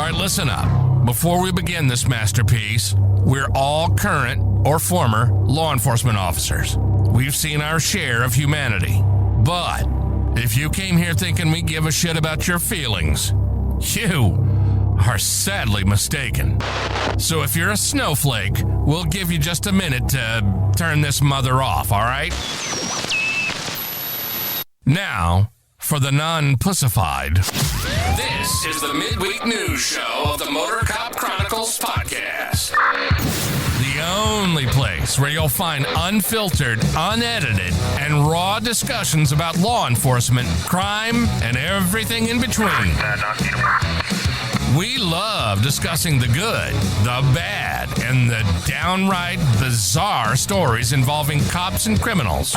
right, listen up. Before we begin this masterpiece, we're all current or former law enforcement officers. We've seen our share of humanity. But if you came here thinking we give a shit about your feelings, you are sadly mistaken. So if you're a snowflake, we'll give you just a minute to turn this mother off, all right? Now, for the non-pussified. This is the midweek news show of the Motor Cop Chronicles podcast. The only place where you'll find unfiltered, unedited, and raw discussions about law enforcement, crime, and everything in between. We love discussing the good, the bad, and the downright bizarre stories involving cops and criminals.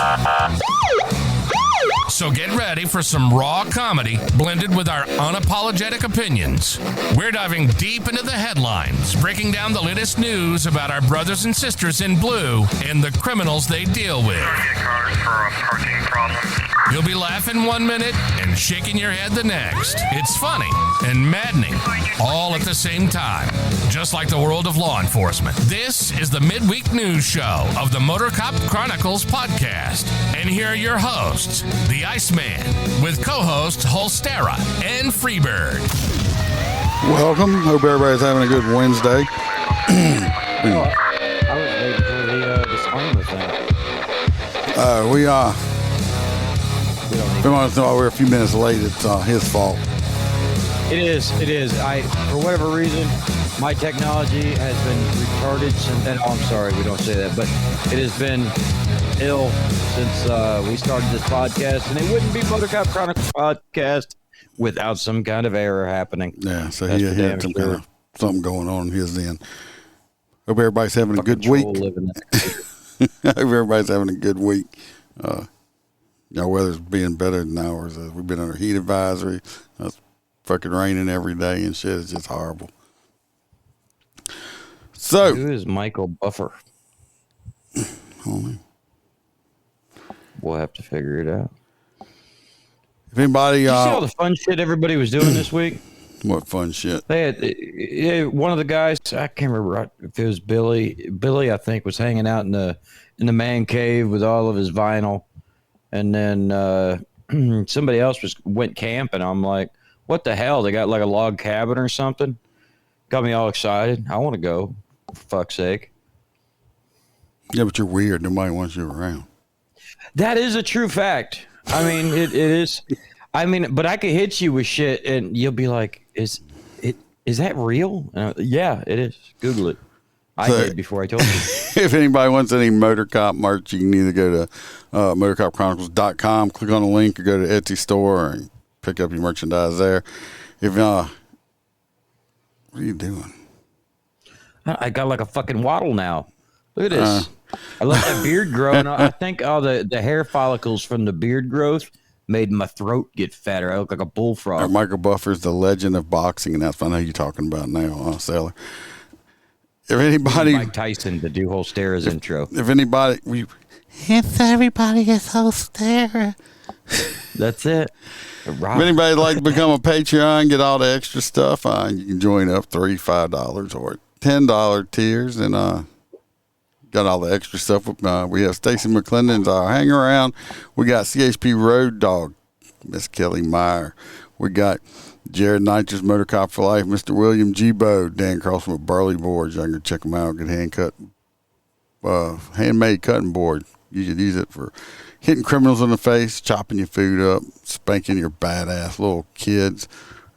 So get ready for some raw comedy blended with our unapologetic opinions. We're diving deep into the headlines, breaking down the latest news about our brothers and sisters in blue and the criminals they deal with. You'll be laughing 1 minute and shaking your head the next. It's funny and maddening, all at the same time, just like the world of law enforcement. This is the midweek news show of the Motor Cop Chronicles podcast. And here are your hosts, the Iceman, with co-hosts Holstera and Freebird. Welcome. Hope everybody's having a good Wednesday. I was waiting for the disclaimer thing. We're a few minutes late. It's his fault. It is. For whatever reason, my technology has been retarded since then. Oh, I'm sorry, we don't say that, but it has been ill since we started this podcast, and it wouldn't be Motor Cop Chronicles podcast without some kind of error happening. Yeah, so he had some kind of something going on in his end. Hope everybody's having a good week. Hope everybody's having a good week. Weather's being better than ours. We've been under heat advisory. It's fucking raining every day and shit. It's just horrible. So, who is Michael Buffer? We'll have to figure it out. If anybody, did you see all the fun shit everybody was doing this week? What fun shit? They had one of the guys. I can't remember if it was Billy. Billy, I think, was hanging out in the man cave with all of his vinyl, and then somebody else went camping. I'm like, what the hell? They got like a log cabin or something. Got me all excited. I want to go. For fuck's sake. Yeah, but you're weird. Nobody wants you around. That is a true fact. I mean, it is. I mean, but I could hit you with shit, and you'll be like, "Is that real?" Yeah, it is. Google it. I did before I told you. If anybody wants any Motor Cop merch, you can either go to motorcopchronicles.com, click on the link, or go to Etsy store and pick up your merchandise there. If what are you doing? I got like a fucking waddle now. Look at this. I let that beard grow, and I think all the hair follicles from the beard growth made my throat get fatter. I look like a bullfrog. Michael Buffer's the legend of boxing, and that's what I know you're talking about now, Sailor. If anybody... Mike Tyson to do Holstera's intro. If anybody... It's everybody is Holstera. That's it. If anybody'd like to become a Patreon, get all the extra stuff, you can join up $3, $5, or $10 tiers, and got all the extra stuff. We have Stacy McClendon's our hang around. We got CHP Road Dog, Miss Kelly Meyer. We got Jared Nitrous, Motor Cop for Life, Mr. William G. Bowe, Dan Carlson with Burley Boards. You can check them out. Good handmade cutting board. You should use it for hitting criminals in the face, chopping your food up, spanking your badass little kids,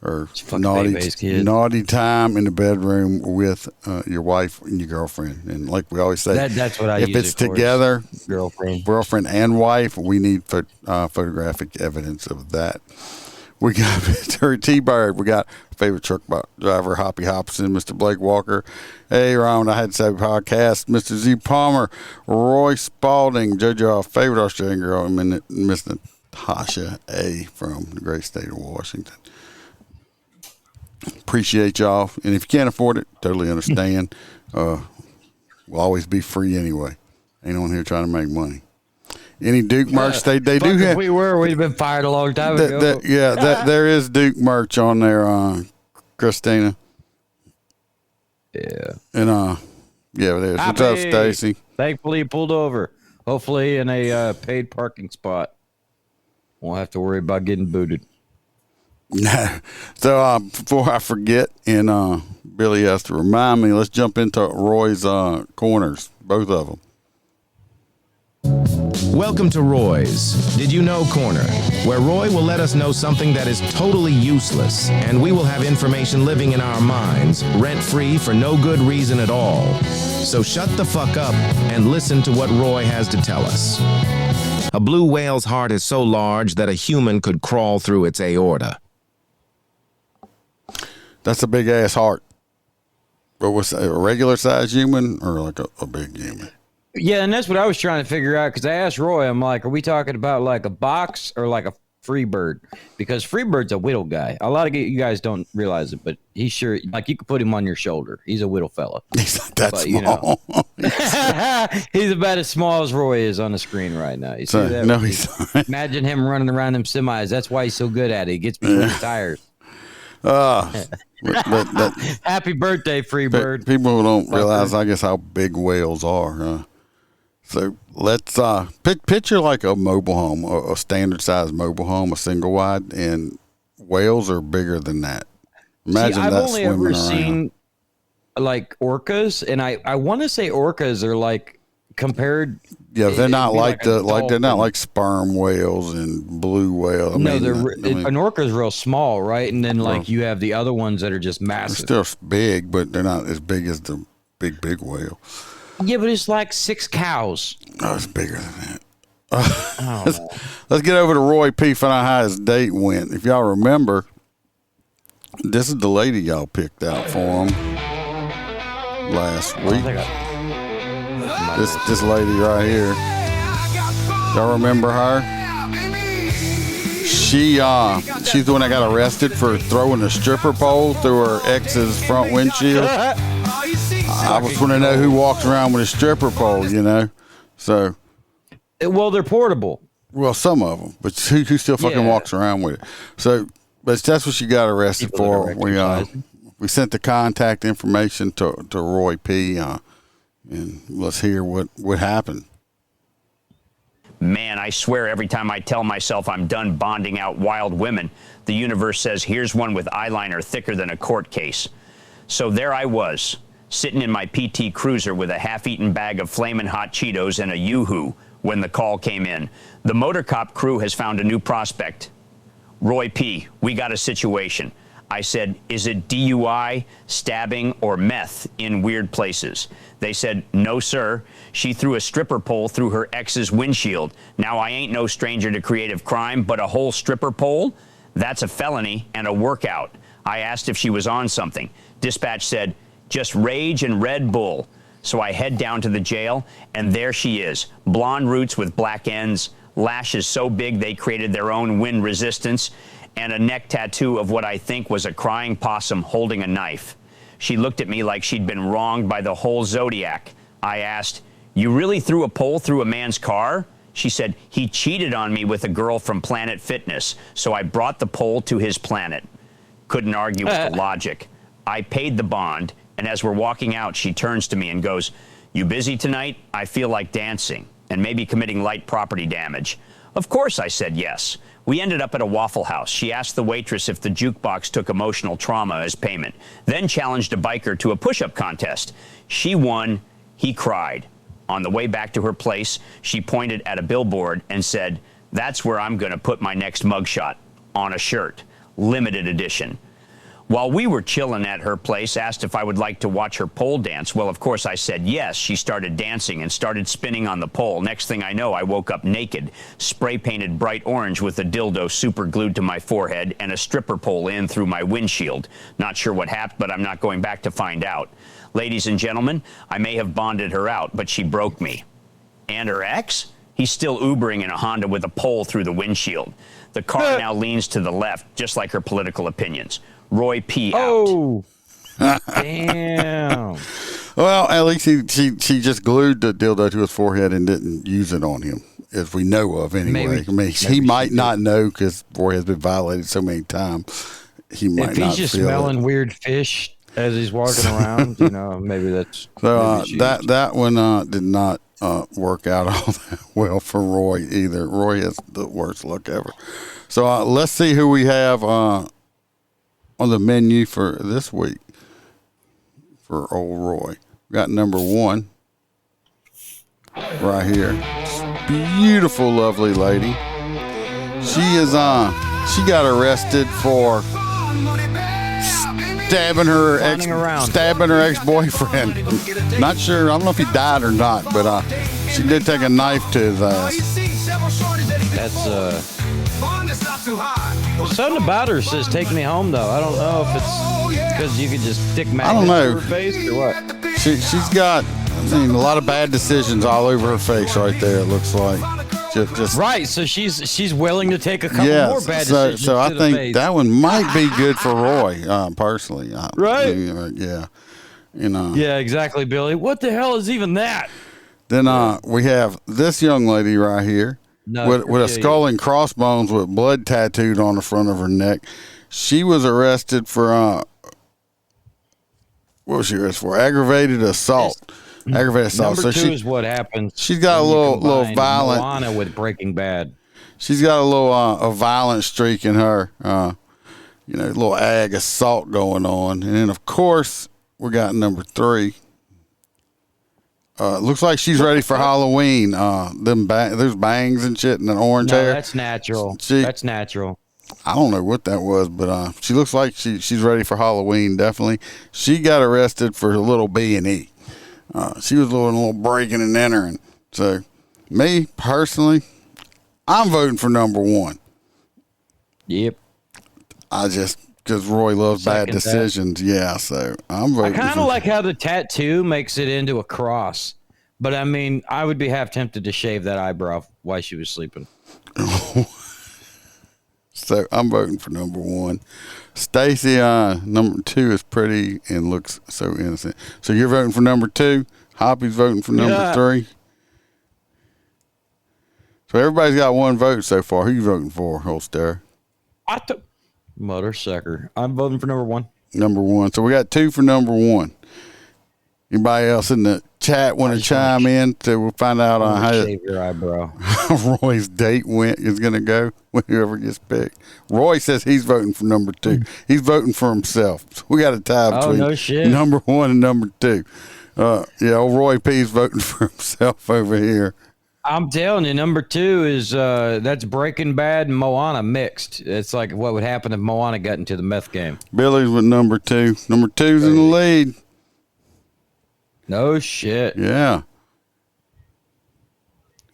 or naughty time in the bedroom with your wife and your girlfriend. And like we always say, that's what I use. If it's together, girlfriend and wife, we need photographic evidence of that. We got Mr. T-Bird. We got favorite truck driver, Hoppy Hobson, Mr. Blake Walker. Hey, Ron, I had to say podcast, Mr. Z Palmer, Roy Spalding, JoJo, our favorite Australian girl, and Miss Natasha A. from the great state of Washington. Appreciate y'all. And if you can't afford it, totally understand. We'll always be free anyway. Ain't on here trying to make money. Any Duke merch they do have. We'd been fired a long time ago. There is Duke merch on there, Christina. Yeah. And yeah, it is. What's up, Stacy? Thankfully, he pulled over. Hopefully, in a paid parking spot. Won't have to worry about getting booted. So before I forget, and Billy has to remind me, let's jump into Roy's corners, both of them. Welcome to Roy's Did You Know Corner, where Roy will let us know something that is totally useless, and we will have information living in our minds, rent-free for no good reason at all. So shut the fuck up and listen to what Roy has to tell us. A blue whale's heart is so large that a human could crawl through its aorta. That's a big ass heart. But what's a regular size human or like a big human? Yeah, and that's what I was trying to figure out because I asked Roy, I'm like, are we talking about like a box or like a free bird? Because free bird's a whittle guy. A lot of you guys don't realize it, but he's sure, like you could put him on your shoulder. He's a whittle fella. He's not that small. You know, he's about as small as Roy is on the screen right now. You see that? No, he's not. Imagine him running around them semis. That's why he's so good at it. He gets between the tires. Happy birthday, free bird. People don't realize, I guess, how big whales are. So let's picture like a mobile home, a standard size mobile home, a single wide, and whales are bigger than that. Imagine I've that only swimming ever around. seen like orcas, and I want to say orcas are like compared. Yeah, they're not like a they're not dolphin. like sperm whales and blue whales. An orca's real small, right? And then like you have the other ones that are just They're massive. still big, but they're not as big as the big whale. Yeah, but it's like 6 cows. Oh, it's bigger than that. Let's get over to Roy P. Find out how his date went. If y'all remember, this is the lady y'all picked out for him last week. This lady right here. Y'all remember her? She's the one that got arrested for throwing a stripper pole through her ex's front windshield. I was want to know who walks around with a stripper pole, you know. So, Well, they're portable. well, some of them, but who still fucking Yeah. walks around with it? So, but that's what she got arrested People for. that are exercising. We sent the contact information to Roy P. And let's hear what happened. Man, I swear every time I tell myself I'm done bonding out wild women, the universe says, here's one with eyeliner thicker than a court case. So there I was, sitting in my PT Cruiser with a half-eaten bag of Flamin' Hot Cheetos and a Yoo-Hoo when the call came in. The motor cop crew has found a new prospect. Roy P., we got a situation. I said, is it DUI, stabbing, or meth in weird places? They said, no, sir. She threw a stripper pole through her ex's windshield. Now, I ain't no stranger to creative crime, but a whole stripper pole? That's a felony and a workout. I asked if she was on something. Dispatch said, just rage and Red Bull. So I head down to the jail, and there she is. Blonde roots with black ends, lashes so big they created their own wind resistance, and a neck tattoo of what I think was a crying possum holding a knife. She looked at me like she'd been wronged by the whole Zodiac. I asked, you really threw a pole through a man's car? She said, he cheated on me with a girl from Planet Fitness, so I brought the pole to his planet. Couldn't argue with the logic. I paid the bond, and as we're walking out, she turns to me and goes, you busy tonight? I feel like dancing and maybe committing light property damage. Of course, I said yes. We ended up at a Waffle House. She asked the waitress if the jukebox took emotional trauma as payment, then challenged a biker to a push-up contest. She won. He cried. On the way back to her place, she pointed at a billboard and said, that's where I'm going to put my next mugshot, on a shirt, limited edition. While we were chilling at her place, asked if I would like to watch her pole dance. Well, of course, I said yes. She started dancing and started spinning on the pole. Next thing I know, I woke up naked, spray-painted bright orange with a dildo super glued to my forehead and a stripper pole in through my windshield. Not sure what happened, but I'm not going back to find out. Ladies and gentlemen, I may have bonded her out, but she broke me. And her ex? He's still Ubering in a Honda with a pole through the windshield. The car now leans to the left, just like her political opinions. Roy P. out. Oh, damn. Well, at least she just glued the dildo to his forehead and didn't use it on him, as we know of anyway. Maybe. I mean, he might not know because boy has been violated so many times. He might If not he's just feel smelling it. weird fish as he's walking around. You know, maybe that's So maybe that one did not work out all that well for Roy either. Roy has the worst luck ever. So let's see who we have on the menu for this week for old Roy. We got number 1 right here. Beautiful, lovely lady. She is she got arrested for stabbing her ex-boyfriend. Not sure. I don't know if he died or not, but she did take a knife to his ass. That's something about her says "take me home" though. I don't know if it's because you could just stick magnets to her face or what. She's got, a lot of bad decisions all over her face right there. It looks like. Just right, so she's willing to take a couple more bad decisions. So I think that one might be good for Roy, personally. Right? Yeah. Yeah, exactly, Billy. What the hell is even that? Then we have this young lady right here with a skull and crossbones with blood tattooed on the front of her neck. She was arrested for what was she arrested for? Aggravated assault. Aggravated assault. Number 2 is what happens. She's got a little violent. Moana with Breaking Bad. She's got a little a violent streak in her. A little ag assault going on, and then of course we got number 3. Looks like she's ready for Halloween. There's bangs and shit and an orange hair. That's natural. That's natural. I don't know what that was, but she looks like she's ready for Halloween. Definitely. She got arrested for a little B&E. She was doing a little breaking and entering. So, me personally, I'm voting for number 1. Yep. Because Roy loves bad decisions. Yeah, so I'm voting. I kind of like how the tattoo makes it into a cross. But I mean, I would be half tempted to shave that eyebrow while she was sleeping. So I'm voting for number 1. Stacy, number 2 is pretty and looks so innocent. So you're voting for number 2. Hoppy's voting for number 3. So everybody's got 1 vote so far. Who you voting for, Holster? Mother sucker. I'm voting for number 1. Number 1. So we got 2 for number 1. Anybody else in the chat want to chime in so we'll find out how shave your eyebrow. Roy's date is going to go when whoever gets picked. Roy says he's voting for number 2. He's voting for himself. So we got a tie between number 1 and number 2. Old Roy P's voting for himself over here. I'm telling you, number 2 is that's Breaking Bad and Moana mixed. It's like what would happen if Moana got into the meth game. Billy's with number 2. Number 2's in the lead. No shit. Yeah.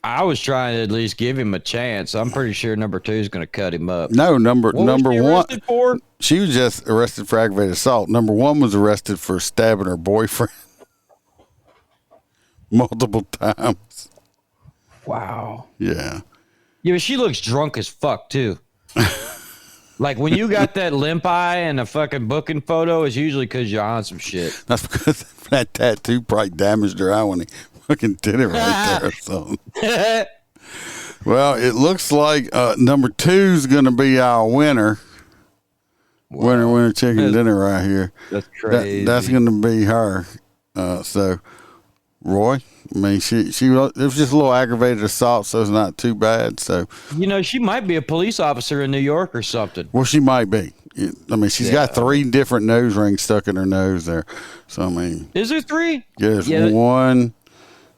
I was trying to at least give him a chance. I'm pretty sure number 2 is going to cut him up. No, number was she 1. Arrested for? She was just arrested for aggravated assault. Number 1 was arrested for stabbing her boyfriend multiple times. Wow. Yeah. Yeah, but she looks drunk as fuck too. Like when you got that limp eye and a fucking booking photo, it's usually because you're on some shit. That's because that tattoo probably damaged her eye when he fucking did it right there or something. Well, it looks like number 2's going to be our winner. Wow. Winner chicken dinner right here. That's crazy. That's going to be her. So, Roy, I mean, it was just a little aggravated assault, so it's not too bad. So, she might be a police officer in New York or something. Well, she might be. I mean, she's got 3 different nose rings stuck in her nose there. So, I mean, is there 3? Yeah, there's 1,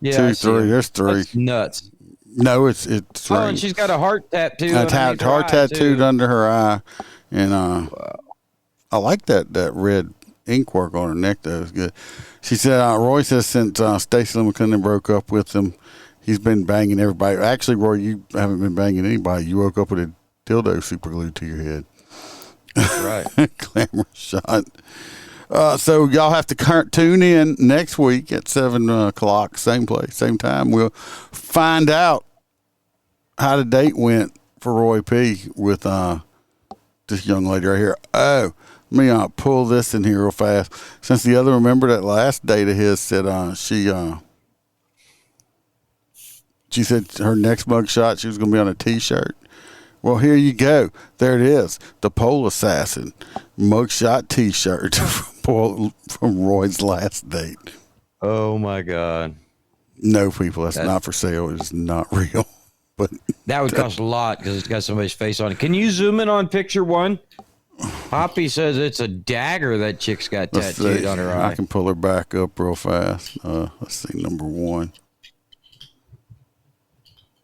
2, 3. There's 3. That's nuts. No, it's 3. Oh, and she's got a heart tattoo. Heart tattooed under her eye, and I like that red ink work on her neck. Though it's good. She said, Roy says since Stacey McClendon broke up with him, he's been banging everybody. Actually, Roy, you haven't been banging anybody. You woke up with a dildo super glued to your head. That's right. Glamour shot. So y'all have to tune in next week at 7 o'clock, same place, same time. We'll find out how the date went for Roy P. with this young lady right here. Oh, let me pull this in here real fast. Since the other, remember that last date of his said she said her next mug shot she was going to be on a T-shirt. Well, here you go. There it is. The Pole Assassin mugshot T-shirt from pulled from Roy's last date. Oh my God. No, people, that's not for sale. It's not real. But that would cost a lot because it's got somebody's face on it. Can you zoom in on picture one? Poppy says it's a dagger that chick's got tattooed on her eye. I can pull her back up real fast. Let's see, number one.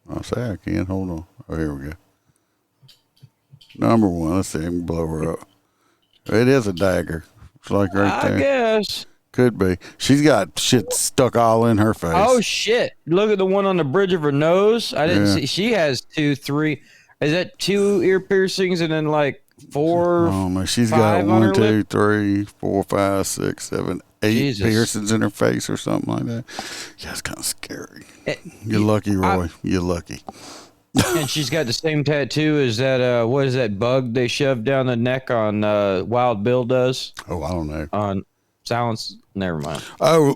I'll say I can. Hold on. Oh, here we go. Number one. Let's see. I can blow her up. It is a dagger. It's like right there. I guess. Could be. She's got shit stuck all in her face. Oh, shit. Look at the one on the bridge of her nose. I didn't see. She has 2, 3. Is that 2 ear piercings and then like 4? Oh, man. She's got 1, 2, 3, 4, 5, 6, 7, 8 Jesus. Piercings in her face or something like that. Yeah, it's kind of scary. You're lucky, Roy. You're lucky. And she's got the same tattoo as that, what is that bug they shoved down the neck on Wild Bill does? Oh, I don't know. On Silence, never mind. Oh,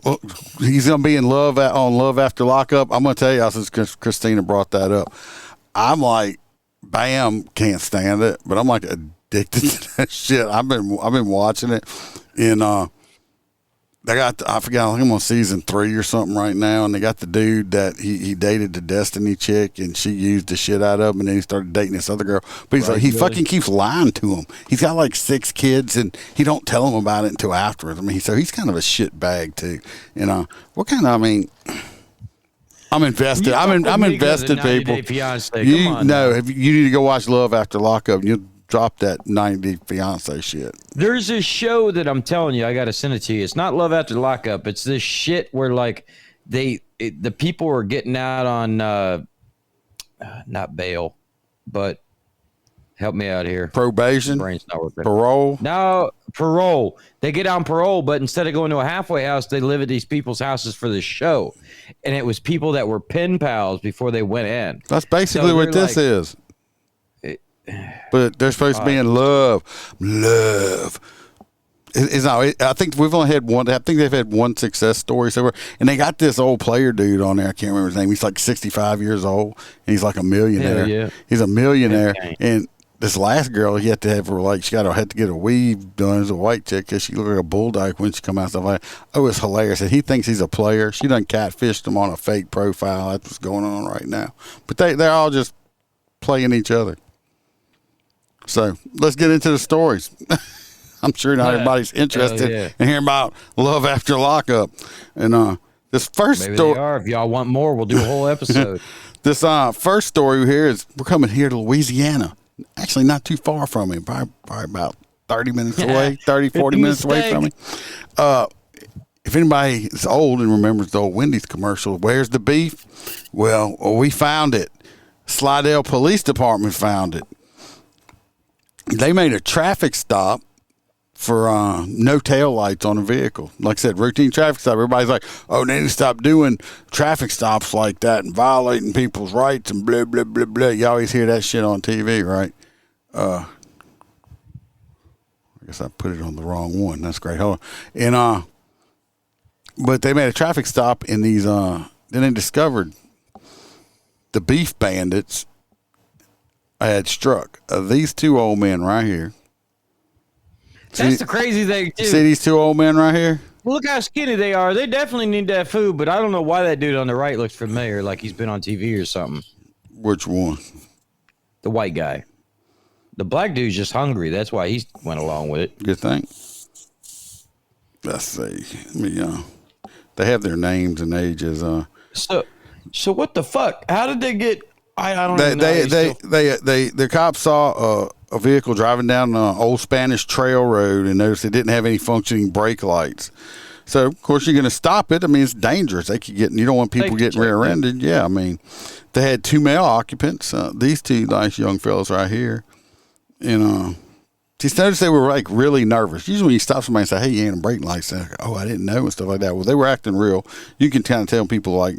he's going to be in Love on Love After Lockup. I'm going to tell you, since Christina brought that up, I'm like, Bam, can't stand it, but I'm like addicted to that shit. I've been watching it, and I forgot, I think I'm on season 3 or something right now, and they got the dude that he dated the Destiny chick, and she used the shit out of him, and then he started dating this other girl. But he's he fucking keeps lying to him. He's got like 6 kids, and he don't tell them about it until afterwards. I mean, so he's kind of a shit bag too. What kind of, I mean, I'm invested. I'm invested, people. You need to go watch Love After Lockup, and you'll drop that 90 Fiance shit. There's this show that I'm telling you, I got to send it to you. It's not Love After Lockup. It's this shit where like the people are getting out on not bail, but help me out here. Probation? Brain's not working. Parole? No, parole. They get on parole, but instead of going to a halfway house, they live at these people's houses for the show. And it was people that were pen pals before they went in. That's basically what this is. But they're supposed to be in love. It's not. I think we've only had one. I think they've had one success story so far, and they got this old player dude on there. I can't remember his name. He's like 65 years old, and he's like a millionaire. Yeah. He's a millionaire, and this last girl, he had to have her like had to get a weave done as a white chick because she looked like a bulldog when she come out. Stuff like, oh, it's hilarious. And he thinks he's a player. She done catfished him on a fake profile. That's what's going on right now. But they're all just playing each other. So let's get into the stories. I'm sure not everybody's interested in hearing about Love After Lockup. And this first story. Maybe they are. If y'all want more, we'll do a whole episode. This first story here is we're coming here to Louisiana. Actually, not too far from me. Probably about 30 minutes away, 30, 40 minutes away from me. If anybody is old and remembers the old Wendy's commercial, where's the beef? Well, we found it. Slidell Police Department found it. They made a traffic stop for no tail lights on a vehicle. Like I said, routine traffic stop. Everybody's like, oh, they need to stop doing traffic stops like that and violating people's rights and blah, blah, blah, blah. You always hear that shit on TV, right? I guess I put it on the wrong one. That's great. Hold on. And, but they made a traffic stop in these, then they discovered the Beef Bandits had struck these 2 old men right here. That's the crazy thing, too. See these 2 old men right here? Look how skinny they are. They definitely need that food, but I don't know why that dude on the right looks familiar, like he's been on TV or something. Which one? The white guy. The black dude's just hungry. That's why he went along with it. Good thing. Let's see. They have their names and ages. So what the fuck? How did they get? I don't even know. The cops saw a vehicle driving down an old Spanish trail road and noticed it didn't have any functioning brake lights. So of course you're going to stop it. I mean, it's dangerous. They could get. You don't want people getting rear-ended. Yeah, I mean, they had 2 male occupants. These 2 nice young fellas right here, and just noticed they were like really nervous. Usually when you stop somebody and say, "Hey, you ain't a brake lights," they're like, "Oh, I didn't know," and stuff like that. Well, they were acting real. You can kind of tell people like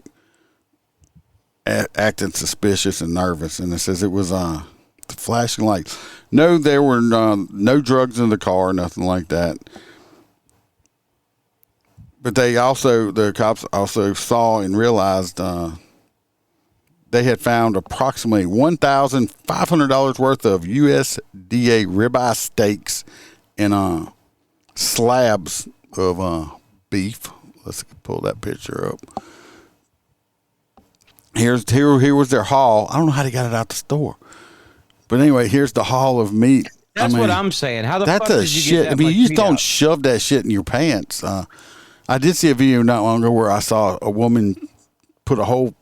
acting suspicious and nervous, and it says it was the flashing lights. No, there were no drugs in the car, nothing like that. But the cops also saw and realized they had found approximately $1,500 worth of USDA ribeye steaks and slabs of beef. Let's pull that picture up. Here was their haul. I don't know how they got it out the store, but anyway, here's the haul of meat. That's what I'm saying. How the fuck that's a did you shit. get that I mean, much you just meat don't out? shove that shit in your pants. I did see a video not long ago where I saw a woman put a whole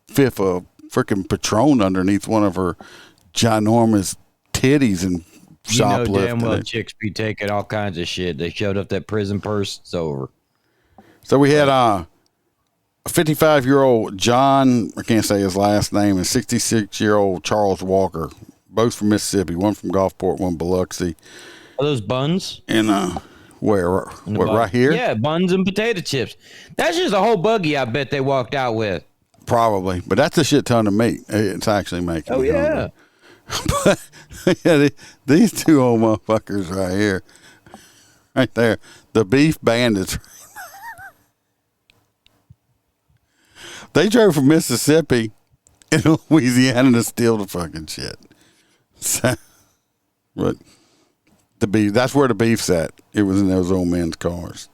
fifth of freaking Patron underneath one of her ginormous titties and You know shoplifted damn well it. chicks be taking all kinds of shit. They showed up that prison purse. It's over. So we had a 55-year-old John, I can't say his last name, and 66-year-old Charles Walker, both from Mississippi, one from Gulfport, one Biloxi. Are those buns? And where? In the What, bun? right here? Yeah, buns and potato chips. That's just a whole buggy I bet they walked out with. Probably. But that's a shit ton of meat. It's actually making Oh, me yeah. hungry. But yeah, these two old motherfuckers right here, right there, the Beef Bandits. They drove from Mississippi in Louisiana to steal the fucking shit. So, but the beef, that's where the beef's at. It was in those old men's cars.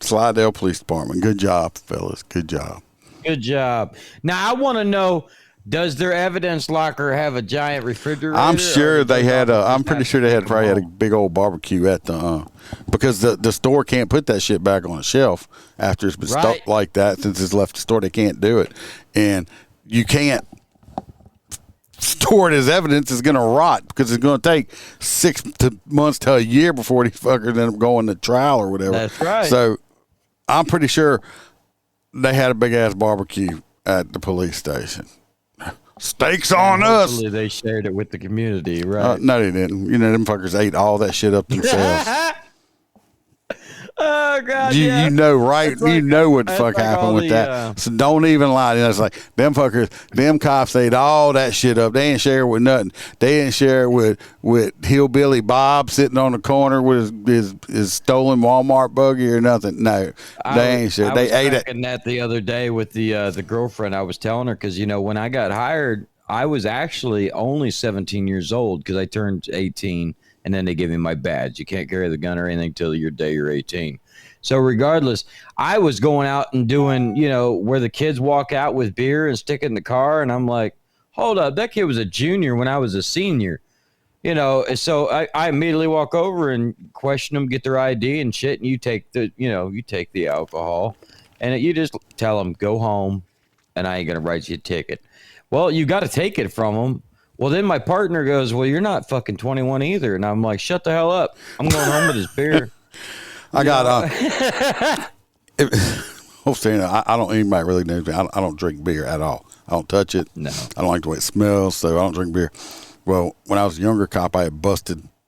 Slidell Police Department. Good job, fellas. Good job. Good job. Now, I want to know, does their evidence locker have a giant refrigerator? I'm sure or they does had it I'm pretty sure they had probably had a big old barbecue at the because the store can't put that shit back on the shelf after it's been Right. stuck like that. Since it's left the store, they can't do it, and you can't store it as evidence. It's going to rot because it's going to take 6 months to a year before these fuckers end up going to trial or whatever. That's right. So I'm pretty sure they had a big ass barbecue at the police station. Steaks on us. Hopefully they shared it with the community, right? No, they didn't. You know, them fuckers ate all that shit up themselves. Oh, God, you, yeah. you know, right? It's like- you know what the it's fuck like happened all with the, that. So don't even lie. You know, it's like them fuckers, them cops ate all that shit up. They didn't share it with nothing. They didn't share it with Hillbilly Bob sitting on the corner with his stolen Walmart buggy or nothing. No, they ain't share. They ate it. That the other day with the girlfriend. I was telling her because when I got hired, I was actually only 17 years old because I turned 18, and then they gave me my badge. You can't carry the gun or anything till your day you're 18. So regardless, I was going out and doing where the kids walk out with beer and stick it in the car, and I'm like, hold up, that kid was a junior when I was a senior. So I immediately walk over and question them, get their ID and shit, and you take the alcohol, and you just tell them, go home, and I ain't gonna write you a ticket. Well, you got to take it from them. Well, then my partner goes, well, you're not fucking 21 either, and I'm like, shut the hell up. I'm going home with this beer. I got I don't. Anybody really knows me. I don't drink beer at all. I don't touch it. No. I don't like the way it smells, so I don't drink beer. Well, when I was a younger cop, I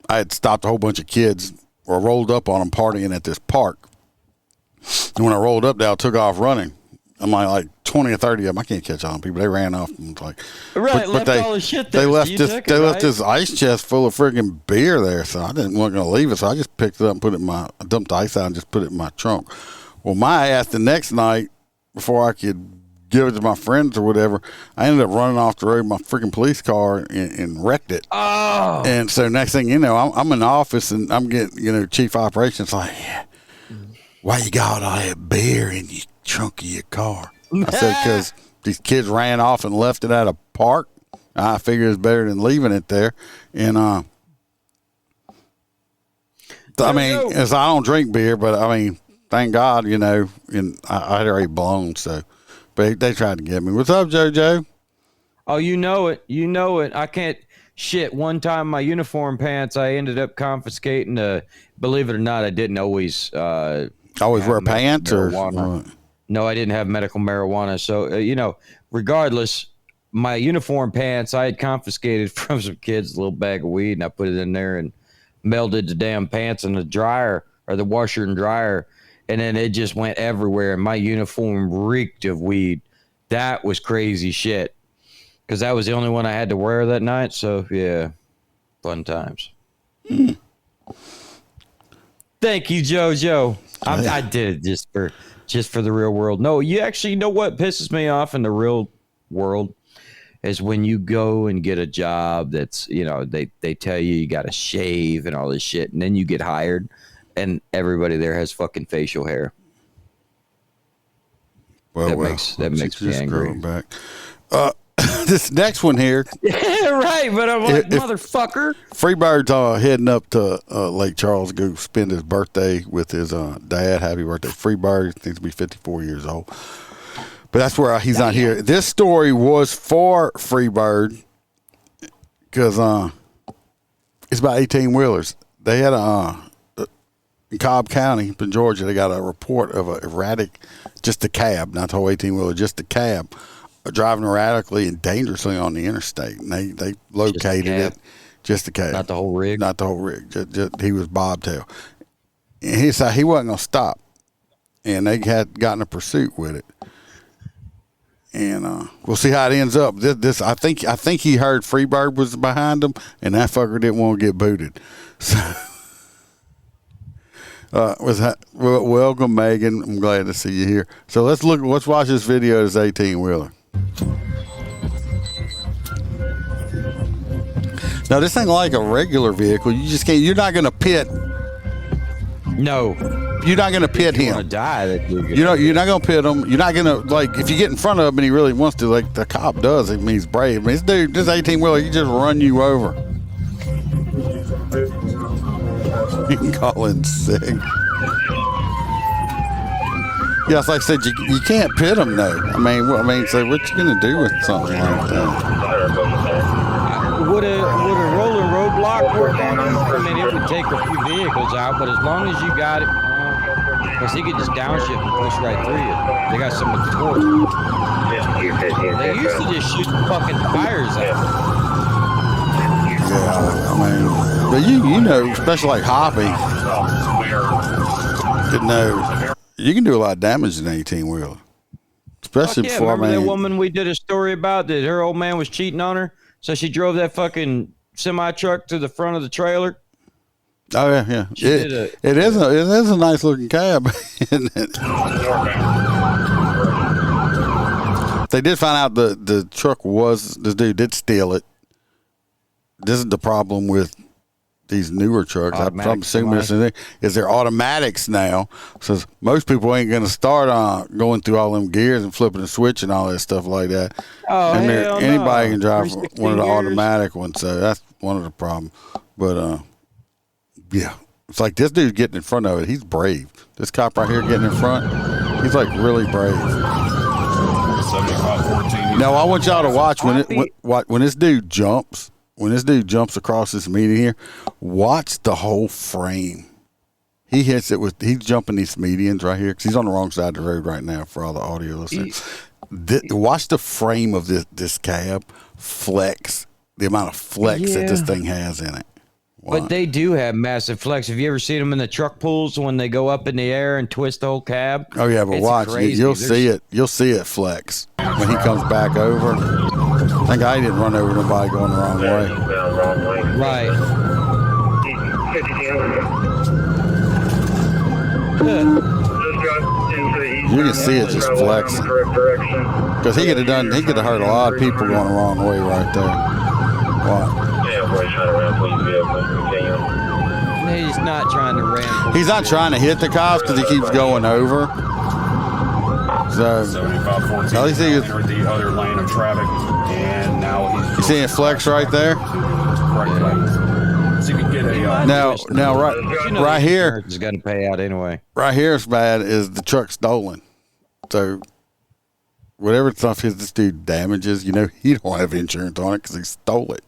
had stopped a whole bunch of kids or rolled up on them partying at this park. And when I rolled up there, I took off running. I'm like 20 or 30 of them. I can't catch on people. They ran off. And it's like, Right, left all the shit there, They so left you this. took it, They left right? this ice chest full of friggin' beer there. So I wasn't going to leave it. So I just picked it up and put it in I dumped the ice out and just put it in my trunk. Well, my ass the next night, before I could give it to my friends or whatever, I ended up running off the road in my freaking police car and wrecked it. Oh, And so next thing you know, I'm in the office and I'm getting, chief operations like, yeah, why you got all that beer in your trunk of your car? I said, because these kids ran off and left it at a park. I figured it's better than leaving it there. And, I mean, as I don't drink beer, but I mean, thank God, and I had already blown, so, but they tried to get me. What's up, JoJo? oh, you know it. I can't. Shit, one time my uniform pants, I ended up confiscating. Believe it or not, I didn't always. Always have wear pants or marijuana. what? No, I didn't have medical marijuana. So, regardless, my uniform pants I had confiscated from some kids, a little bag of weed, and I put it in there and melted the damn pants in the dryer or the washer and dryer. And then it just went everywhere. And my uniform reeked of weed. That was crazy shit. Because that was the only one I had to wear that night. So, yeah, fun times. Thank you, JoJo. I did it just for the real world. No, you actually know what pisses me off in the real world is when you go and get a job that's, they tell you got to shave and all this shit, and then you get hired and everybody there has fucking facial hair. Well, that makes me angry. Back. This next one here. Yeah, right. But I'm like, motherfucker. Freebird's heading up to Lake Charles to go spend his birthday with his dad. Happy birthday, Freebird. He needs to be 54 years old. But that's where he's not here. This story was for Freebird because it's about 18-wheelers. They had in Cobb County, in Georgia, they got a report of an erratic, just a cab, not the whole 18-wheeler, just a cab, driving erratically and dangerously on the interstate. And they located it, just a cab. Not the whole rig? Not the whole rig. Just, he was bobtail. And he said he wasn't going to stop. And they had gotten a pursuit with it. And we'll see how it ends up. This I think he heard Freebird was behind him, and that fucker didn't want to get booted. So, welcome, Megan. I'm glad to see you here. So let's watch this video of this 18-wheeler. Now this ain't like a regular vehicle. You just can't. You're not going to pit. No. You're not going to pit him. You're going to die. You're not going to pit him. You're not going to, like, if you get in front of him and he really wants to, like the cop does, it means brave. I mean, this 18-wheeler, he just run you over. You can call in sick. Yeah, it's like I said, you can't pit him, though. I mean, so what you going to do with something like that? Would a rolling roadblock work on him? I mean, it would take a few vehicles out, but as long as you got it, because he could just downshift and push right through you. They got some torque. They used to just shoot fucking tires out. Yeah, I mean, but you know, especially like Hoppy, you can do a lot of damage in an 18-wheeler. Especially before, remember that woman we did a story about that her old man was cheating on her? So she drove that fucking semi-truck to the front of the trailer. Oh, yeah. It is a nice looking cab, isn't it? They did find out the truck this dude did steal it. This is the problem with these newer trucks. I'm assuming this is they're automatics now. So most people ain't going to start going through all them gears and flipping the switch and all that stuff like that. Oh, and hell anybody can drive one of the gears. automatic ones. So that's one of the problems. But, yeah, it's like this dude getting in front of it. He's brave. This cop right here getting in front, he's like really brave. 75-14. Now I want y'all to watch when this dude jumps. When this dude jumps across this median here, watch the whole frame. He hits it he's jumping these medians right here because he's on the wrong side of the road right now for all the audio listeners. Watch the frame of this cab flex, the amount of flex that this thing has in it. Wow. But they do have massive flex. Have you ever seen them in the truck pulls when they go up in the air and twist the whole cab? Oh yeah, but watch, you'll see it. You'll see it flex when he comes back over. Thank God he didn't run over nobody going the wrong way. Right. You can see it just flexing. Because he could have hurt a lot of people going the wrong way right there. Wow. He's not trying to ram. He's not trying to hit the cops because he keeps going over. So 75-14. at least he was, entered the other lane of traffic, and now he's. You see it flex right there? Correct lane. So you can get a. Now right here is going to pay out anyway. Right here is bad. Is the truck stolen? So whatever stuff this dude damages, he don't have insurance on it because he stole it.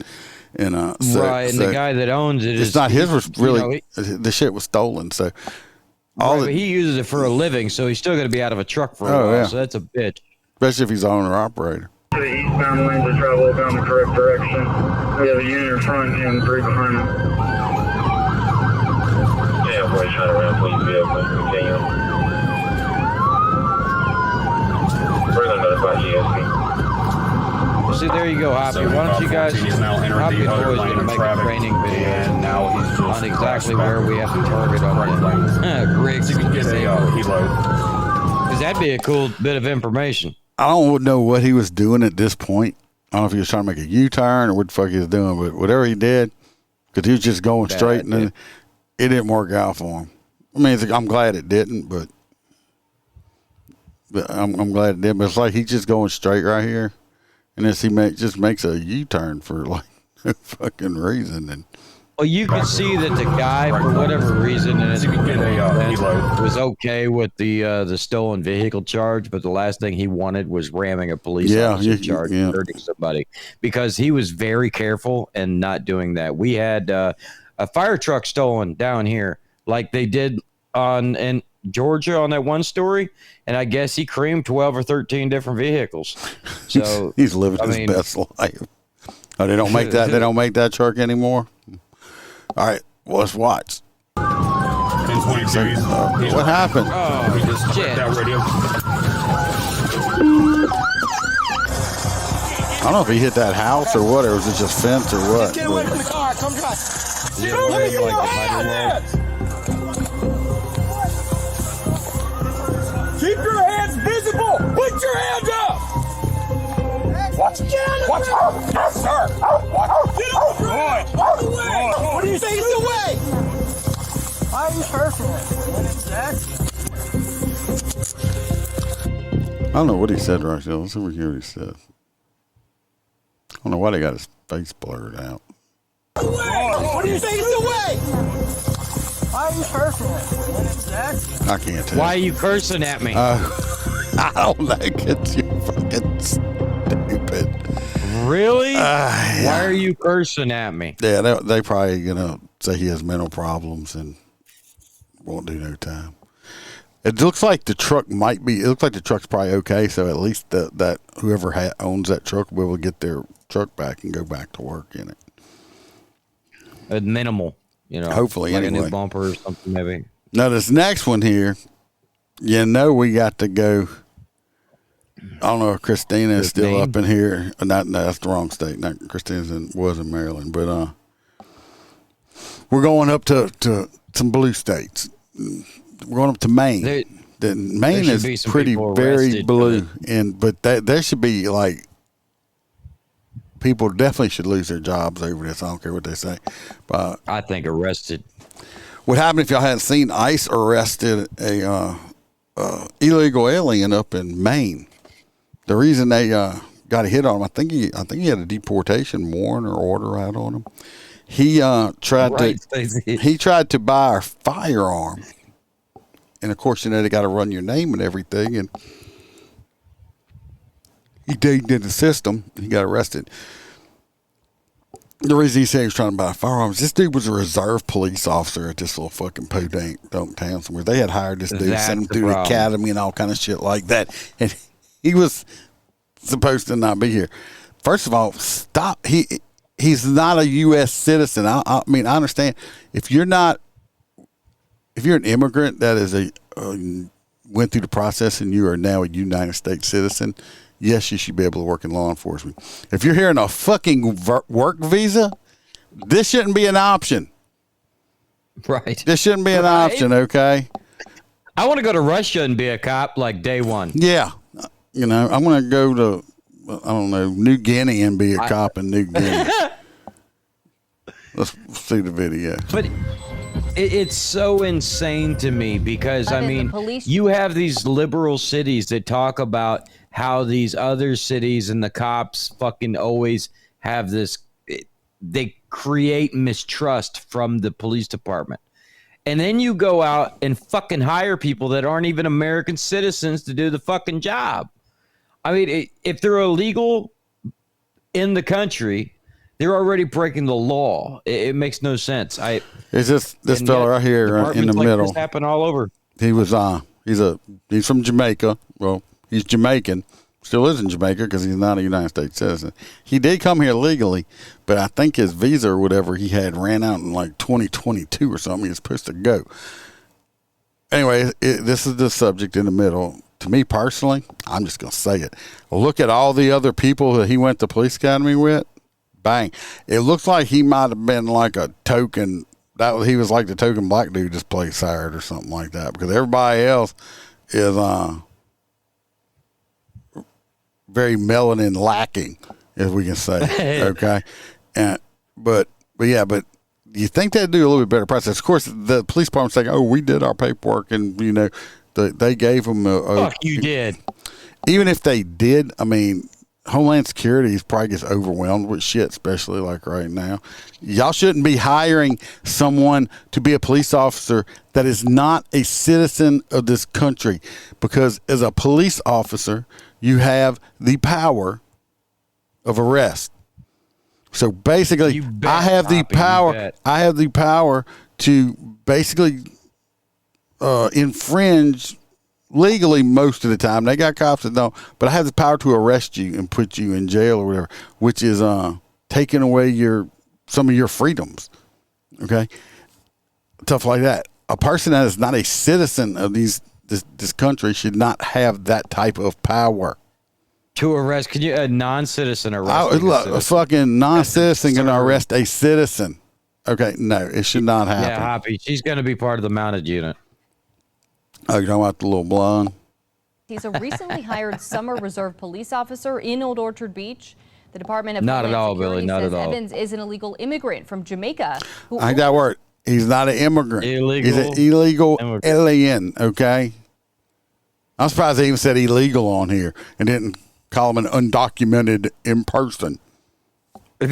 And the guy that owns it it's not his. The shit was stolen. So but he uses it for a living, so he's still going to be out of a truck for a while. Yeah. So that's a bitch. Especially if he's owner operator. The eastbound lanes of travel down the correct direction. We have a unit in front and 3 behind them. Yeah, boy, trying to ramp please vehicle. Continue. Further notify ESP. See, there you go, Hoppy. Why don't you guys? Hoppy's always going to make a training video and now he's just on exactly where we have to target on the rigs. You can get a helo. Because that'd be a cool bit of information. I don't know what he was doing at this point. I don't know if he was trying to make a U-turn or what the fuck he was doing, but whatever he did, because he was just going straight, and then it didn't work out for him. I mean, I'm glad it didn't, but I'm glad it did. But it's like he's just going straight right here, and as he just makes a U-turn for like no fucking reason. And well, you can see that the guy, for whatever reason, and You can get a reload. was okay with the stolen vehicle charge, but the last thing he wanted was ramming a police officer charge, hurting somebody, because he was very careful and not doing that. We had a fire truck stolen down here, like they did in Georgia on that one story, and I guess he creamed 12 or 13 different vehicles. So he's living his best life. Oh, they don't make that. They don't make that truck anymore. All right, well, let's watch. 1022. What happened? Oh, He just shit. that radio. I don't know if he hit that house or what, or was it just fence or what? Get away from the car. Come drive. Is it really like the Spider-Man? Keep your hands visible. Put your hands up. Watch it. Watch it. Yes, sir. Watch it. Get up. Good. What do you say? Get away. Why are you cursing it? I don't know what he said right there. Let's see what he said. I don't know why they got his face blurred out. What do you say? Get away. Why are you cursing it? I can't tell. Why are you cursing at me? I don't like it. You fucking stupid. Really? Yeah. Why are you cursing at me? Yeah, they probably gonna say he has mental problems and won't do no time. It looks like the truck might be. It looks like the truck's probably okay. So at least that whoever owns that truck will be able to get their truck back and go back to work in it. Minimal, Hopefully, like anyway. a new bumper or something, maybe. Now this next one here, we got to go. I don't know if Christina is still up in here. No, that's the wrong state. Not Christina was in Maryland, but we're going up to some blue states. We're going up to Maine. Maine is pretty very blue, but there should be like people definitely should lose their jobs over this. I don't care what they say. But I think arrested. What happened if y'all hadn't seen? ICE arrested a illegal alien up in Maine. The reason they got a hit on him, I think he had a deportation warrant or order out on him. He tried to buy a firearm, and of course, they got to run your name and everything, and he digged in the system. He got arrested. The reason he said he was trying to buy firearms, this dude was a reserve police officer at this little fucking podunk town somewhere. They had hired this dude, sent him through the academy and all kind of shit like that, and he was supposed to not be here. First of all, stop. He's not a U.S. citizen. I mean, I understand if you're an immigrant that is went through the process and you are now a United States citizen, yes, you should be able to work in law enforcement. If you're here on a fucking work visa, this shouldn't be an option. Right. This shouldn't be an option, okay? I want to go to Russia and be a cop like day one. Yeah. I'm going to go to, I don't know, New Guinea and be a cop in New Guinea. Let's see the video. But it's so insane to me because, I mean, you have these liberal cities that talk about how these other cities and the cops fucking always have this, they create mistrust from the police department. And then you go out and fucking hire people that aren't even American citizens to do the fucking job. I mean, if they're illegal in the country, they're already breaking the law. It makes no sense. It's just this fella right here in the middle. This happen all over. He was he's from Jamaica. Well, he's Jamaican. Still is in Jamaica because he's not a United States citizen. He did come here legally, but I think his visa or whatever he had ran out in like 2022 or something. He was supposed to go. Anyway, this is the subject in the middle. To me personally, I'm just going to say it. Look at all the other people that he went to police academy with. Bang. It looks like he might have been like a token. He was like the token black dude just place hired or something like that, because everybody else is very melanin lacking, if we can say. Okay. But you think they'd do a little bit better process. Of course, the police department's saying, "Oh, we did our paperwork," and they gave them Fuck, you did. Even if they did, I mean, Homeland Security probably gets overwhelmed with shit, especially like right now. Y'all shouldn't be hiring someone to be a police officer that is not a citizen of this country, because as a police officer, you have the power of arrest. So basically, I have the power. I have the power to basically infringe legally most of the time. They got cops that don't, but I have the power to arrest you and put you in jail or whatever, which is taking away some of your freedoms. Okay, stuff like that. A person that is not a citizen of this country should not have that type of power. To arrest, can you a non-citizen arrest? A fucking non-citizen can arrest a citizen. Okay, no, it should not happen. Yeah, Hoppy, she's going to be part of the mounted unit. Oh, you're talking about the little blonde? He's a recently hired summer reserve police officer in Old Orchard Beach. The Department of Not Homeland at all, Security Billy. Not says at all. Evans is an illegal immigrant from Jamaica. I got word. He's not an immigrant. He's an illegal alien. Okay. I'm surprised they even said illegal on here and didn't call him an undocumented in person. His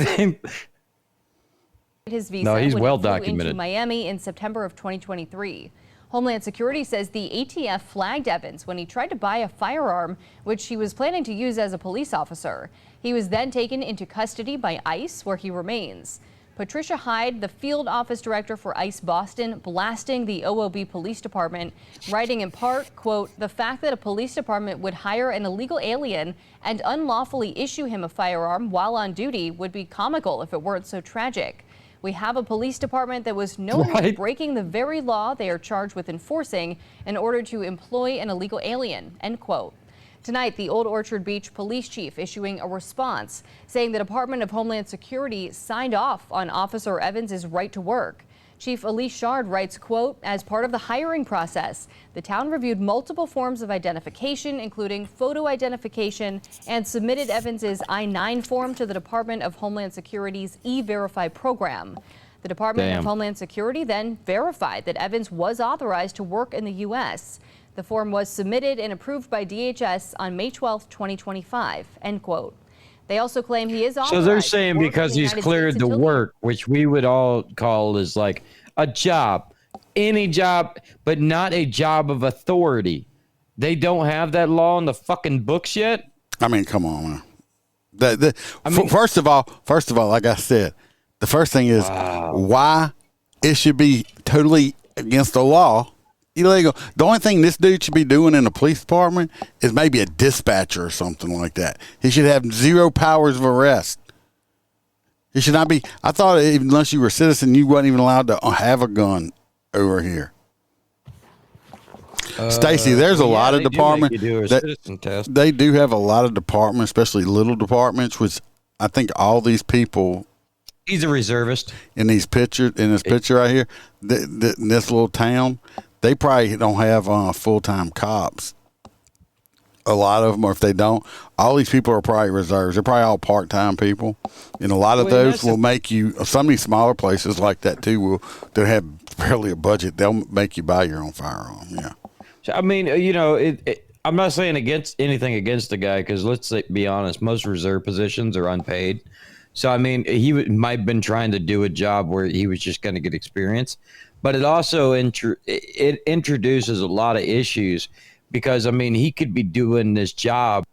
visa no, he's when well he flew documented. into Miami in September of 2023. Homeland Security says the ATF flagged Evans when he tried to buy a firearm, which he was planning to use as a police officer. He was then taken into custody by ICE, where he remains. Patricia Hyde, the field office director for ICE Boston, blasting the OOB Police Department, writing in part, quote, "The fact that a police department would hire an illegal alien and unlawfully issue him a firearm while on duty would be comical if it weren't so tragic. We have a police department that was knowingly breaking the very law they are charged with enforcing in order to employ an illegal alien," end quote. Tonight, the Old Orchard Beach police chief issuing a response saying the Department of Homeland Security signed off on Officer Evans' right to work. Chief Elise Shard writes, quote, "As part of the hiring process, the town reviewed multiple forms of identification, including photo identification, and submitted Evans' I-9 form to the Department of Homeland Security's E-Verify program. The Department of Homeland Security then verified that Evans was authorized to work in the U.S. The form was submitted and approved by DHS on May 12, 2025, end quote. They also claim he is authorized. So they're saying because he's cleared to work, which we would all call is like a job, any job, but not a job of authority. They don't have that law in the fucking books yet. I mean, come on, man. First of all, like I said, the first thing is why it should be totally against the law. Illegal. The only thing this dude should be doing in the police department is maybe a dispatcher or something like that. He should have zero powers of arrest. He should not be. I thought unless you were a citizen, you wasn't even allowed to have a gun over here. Stacy, there's a lot of departments. They do have a lot of departments, especially little departments, which I think all these people. He's a reservist. In this picture right here, in this little town. They probably don't have full-time cops. A lot of them, or if they don't, all these people are probably reserves. They're probably all part-time people. And a lot of those will make you, some of these smaller places like that too, they'll have barely a budget. They'll make you buy your own firearm, yeah. I mean, I'm not saying anything against the guy because let's be honest, most reserve positions are unpaid. So, I mean, he might have been trying to do a job where he was just going to get experience. But it also it introduces a lot of issues because, I mean, he could be doing this job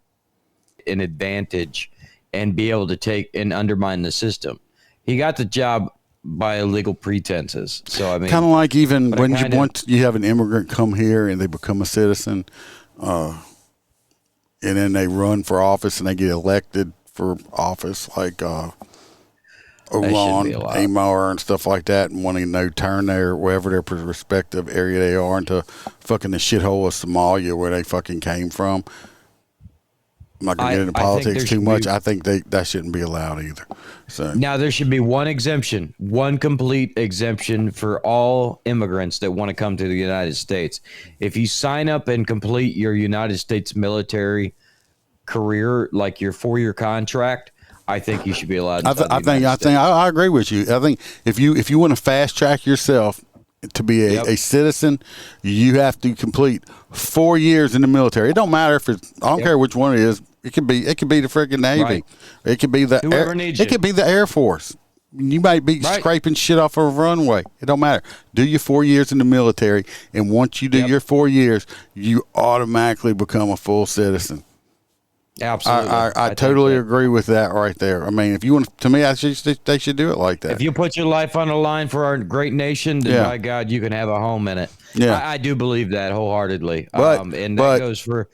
an advantage and be able to take and undermine the system. He got the job by illegal pretenses. So, I mean, kind of like even when you have an immigrant come here and they become a citizen and then they run for office and they get elected for office like Olon, Amar, and stuff like that, and wanting to turn their wherever their respective area they are into fucking the shithole of Somalia where they fucking came from. I'm not gonna get into politics too much. I think that shouldn't be allowed either. So now there should be one exemption, one complete exemption for all immigrants that want to come to the United States. If you sign up and complete your United States military career, like your 4-year contract, I think you should be allowed. I agree with you. I think if you want to fast track yourself to be a citizen, you have to complete 4 years in the military. It don't matter if it's. I don't care which one it is. It could be the freaking Navy. Right. It could be the it could be the Air Force. You might be scraping shit off of a runway. It don't matter. Do your 4 years in the military, and once you do your 4 years, you automatically become a full citizen. Absolutely. I totally agree with that right there. I mean, if you want, to me, they should do it like that. If you put your life on the line for our great nation, then by God, you can have a home in it. Yeah. I do believe that wholeheartedly. But that goes for,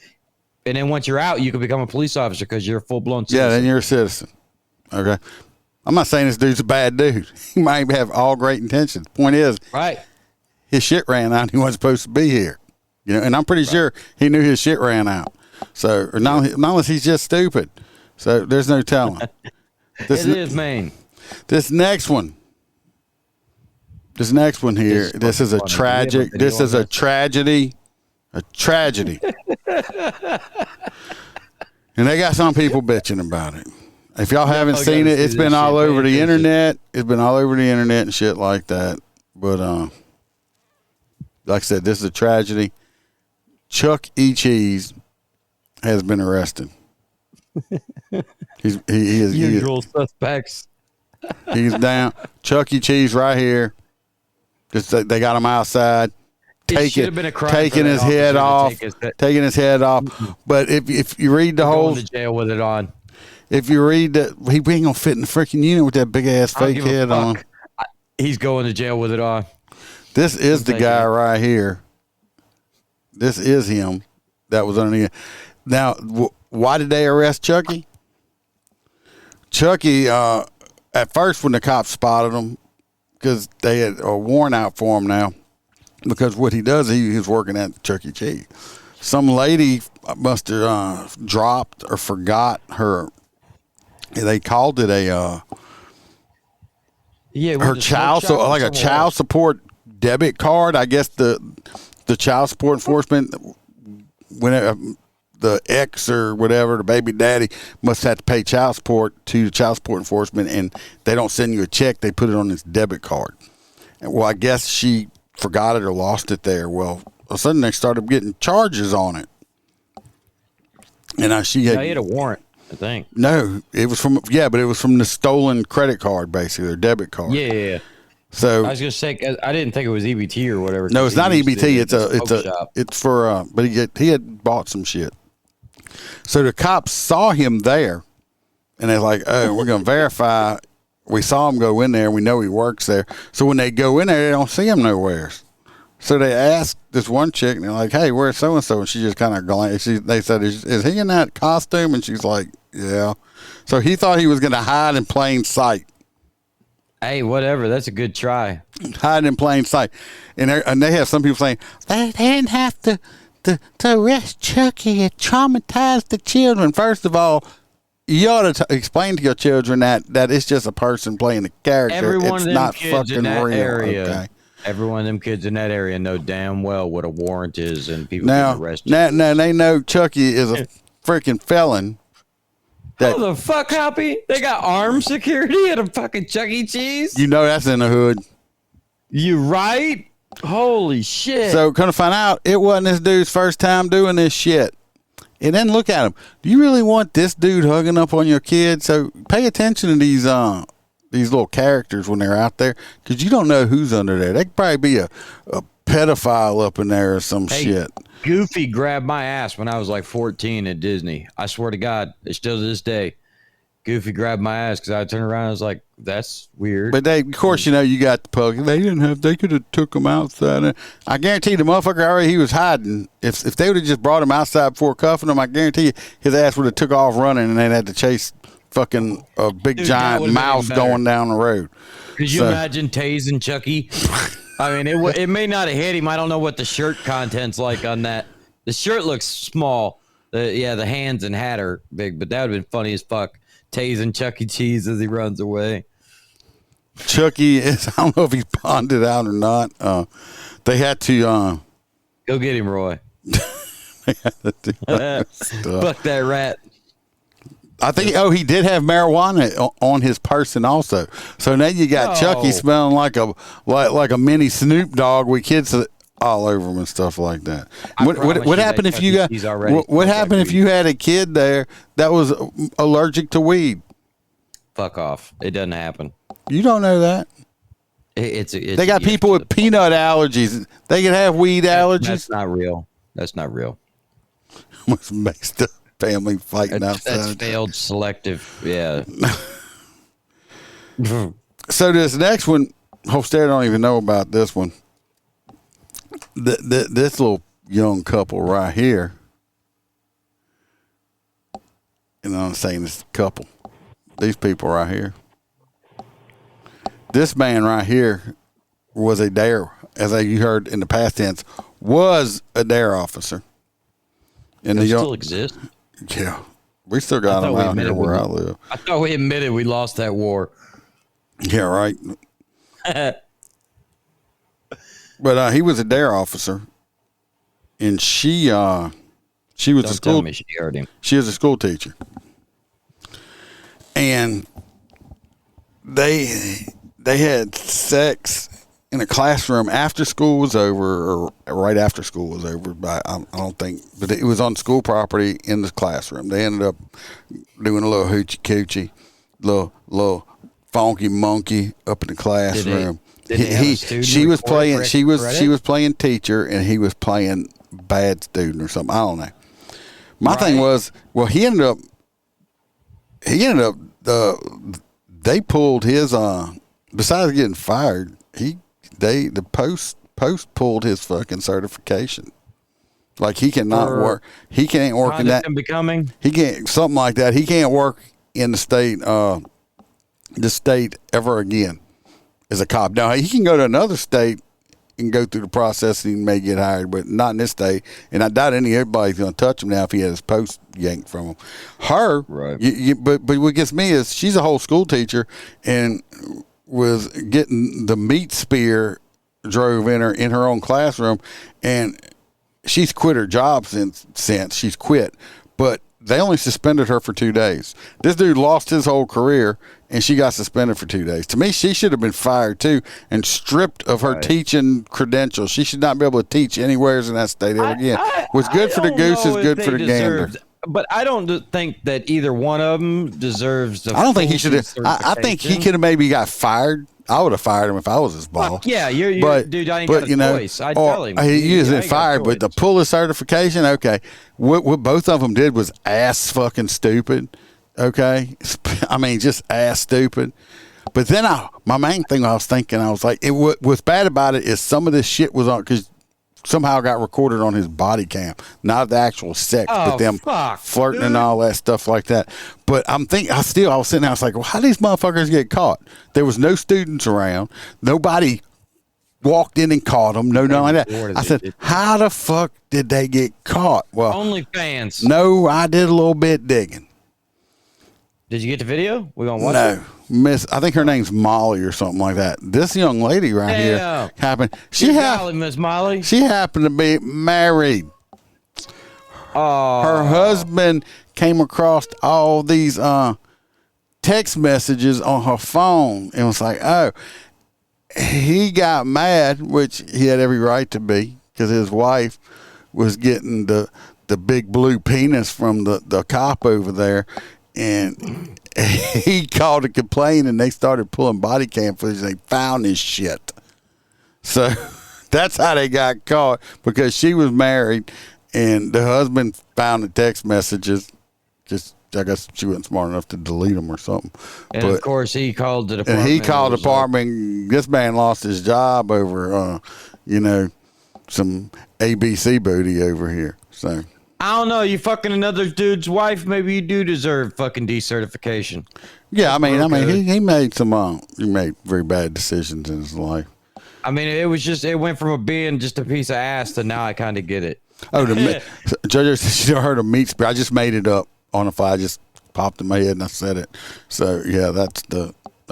and then once you're out, you can become a police officer because you're a full-blown citizen. Yeah, then you're a citizen. Okay. I'm not saying this dude's a bad dude. He might have all great intentions. Point is, his shit ran out. He wasn't supposed to be here. You know, and I'm pretty sure he knew his shit ran out. So, or not unless he's just stupid. So there's no telling. It is, man. This next one here. This is a tragic. This is a tragedy. A tragedy. And they got some people bitching about it. If y'all haven't seen it, it's been all over the internet. It's been all over the internet and shit like that. But like I said, this is a tragedy. Chuck E. Cheese has been arrested. He is usual suspects. He's down. Chuck E. Cheese right here. Just they got him outside, taking his head off. Taking his head off. But if you read the whole, going to jail with it on. If you read that, he ain't gonna fit in the freaking unit with that big ass fake head on. He's going to jail with it on. This is the guy right here. This is him that was underneath. Now, why did they arrest Chucky? Chucky, at first when the cops spotted him, because they had a warrant out for him now, because what he does, he's working at Chuck E. Cheese. Some lady must have dropped or forgot her. They called it a her child child support debit card. I guess the child support enforcement, when the ex or whatever, the baby daddy must have to pay child support to the child support enforcement, and they don't send you a check. They put it on this debit card. And, well, I guess she forgot it or lost it there. Well, all of a sudden they started getting charges on it. And she had a warrant, I think. No, it was from but it was from the stolen credit card, basically, their debit card. Yeah. So I was gonna say, I didn't think it was EBT or whatever. No, it's not EBT. It's for but he had bought some shit. So the cops saw him there, and they're like, "Oh, we're gonna verify." We saw him go in there. We know he works there. So when they go in there, they don't see him nowhere. So they asked this one chick, and they're like, "Hey, where's so and so?" And she just kind of glanced. They said, "Is he in that costume?" And she's like, "Yeah." So he thought he was going to hide in plain sight. Hey, whatever. That's a good try. Hide in plain sight, and they have some people saying they didn't have to arrest Chucky. It traumatized the children. First of all, you ought to explain to your children that it's just a person playing a character. Everyone it's of them not kids fucking in that real. area. Okay. Every one of them kids in that area know damn well what a warrant is, and people Now get arrested. Now they know Chucky is a freaking felon. How the fuck, Hoppy? They got armed security at a fucking Chuck E. Cheese? You know that's in the hood. You right? Holy shit. So, come to find out, it wasn't this dude's first time doing this shit. And then look at him. Do you really want this dude hugging up on your kid? So, pay attention to these little characters when they're out there, because you don't know who's under there. They could probably be a pedophile up in there or some shit. Goofy grabbed my ass when I was like 14 at Disney. I swear to God, it's still to this day. Goofy grabbed my ass because I turned around and I was like, that's weird. But of course, you got the pug. They could have took him outside. I guarantee the motherfucker he was hiding. If they would have just brought him outside before cuffing him, I guarantee you his ass would have took off running, and they'd had to chase fucking a big giant mouse going down the road. Could you imagine tasing Chucky? I mean, it may not have hit him. I don't know what the shirt content's like on that. The shirt looks small. The hands and hat are big, but that would have been funny as fuck. Tasing Chuck E. Cheese as he runs away. Chucky is, I don't know if he's bonded out or not. They had to go get him, Roy. They had to do Fuck that rat. I think. Oh, he did have marijuana on his person also. So now you got Chucky smelling like a mini Snoop Dogg with kids all over him and stuff like that. What happened if you got? What happened if you had a kid there that was allergic to weed? Fuck off! It doesn't happen. You don't know that. It's they got people with peanut allergies. They can have weed allergies. That's not real. That's not real. What makes the family fighting outside? That's failed selective. Yeah. So this next one, Hofstad don't even know about this one. This little young couple right here, and I'm saying this couple, these people right here. This man right here was a DARE, as you heard in the past tense, was a DARE officer. And they still exist? Yeah. We still got them out here where I live. I thought we admitted we lost that war. Yeah, right. But he was a DARE officer, and she was a school. Tell me she heard him. She was a school teacher, and they had sex in a classroom after school was over, or right after school was over. But I don't think, but it was on school property in the classroom. They ended up doing a little hoochie coochie, little funky monkey up in the classroom. She was playing teacher, and he was playing bad student or something. I don't know. My thing was, well, he ended up. They pulled his. Besides getting fired, the post pulled his fucking certification. Like he cannot work. He can't work in that. He can't something like that. He can't work in the state ever again as a cop. Now he can go to another state and go through the process and he may get hired, but not in this state. And I doubt everybody's going to touch him now if he has his post yanked from him. Her, right? But what gets me is she's a whole school teacher and was getting the meat spear drove in her own classroom, and she's quit her job since she's quit, but they only suspended her for 2 days. This dude lost his whole career, and she got suspended for 2 days. To me, she should have been fired too and stripped of her teaching credentials. She should not be able to teach anywhere in that state ever again. What's good for the goose is good for the gander. But I don't think that either one of them deserves. I don't think he should have. I think he could have maybe got fired. I would have fired him if I was his boss. Fuck yeah, dude. I ain't got a choice. I tell him he isn't fired, but to pull his certification, okay. What both of them did was ass fucking stupid. Okay, I mean just ass stupid. But then my main thing I was thinking, I was like, what's bad about it is some of this shit was on because somehow got recorded on his body cam, not the actual sex, but them flirting and all that stuff like that. But I was sitting there, I was like, well, how do these motherfuckers get caught? There was no students around. Nobody walked in and caught them. No, nothing like that. I said, how the fuck did they get caught? Well, OnlyFans. No, I did a little bit digging. Did you get the video? We're going to watch it? Miss, I think her name's Molly or something like that. This young lady right here happened. Miss Molly. She happened to be married. Her husband came across all these text messages on her phone and was like, oh, he got mad, which he had every right to be because his wife was getting the big blue penis from the cop over there. And he called to complain, and they started pulling body cam footage. They found his shit. So that's how they got caught, because she was married, and the husband found the text messages. Just, I guess she wasn't smart enough to delete them or something. And of course, he called the department. And he called the department. This man lost his job over, some ABC booty over here. So. I don't know. You fucking another dude's wife. Maybe you do deserve fucking decertification. Yeah, I mean, he made he made very bad decisions in his life. I mean, it went from being just a piece of ass to now I kind of get it. Oh, Judge, you heard of meat spear? I just made it up on the fly. I just popped in my head and I said it. So yeah, I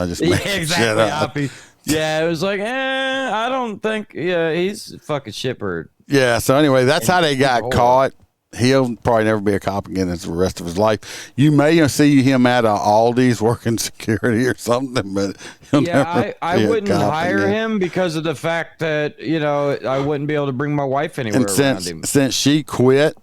just made exactly. Shit up. Yeah, it was like, I don't think. Yeah, he's a fucking shitbird. Yeah. So anyway, that's how they got caught. he'll probably never be a cop again as the rest of his life. You may see him at Aldi's working security or something, but he'll never I be a wouldn't cop hire again. him because of the fact that, I wouldn't be able to bring my wife anywhere And around him. since she quit,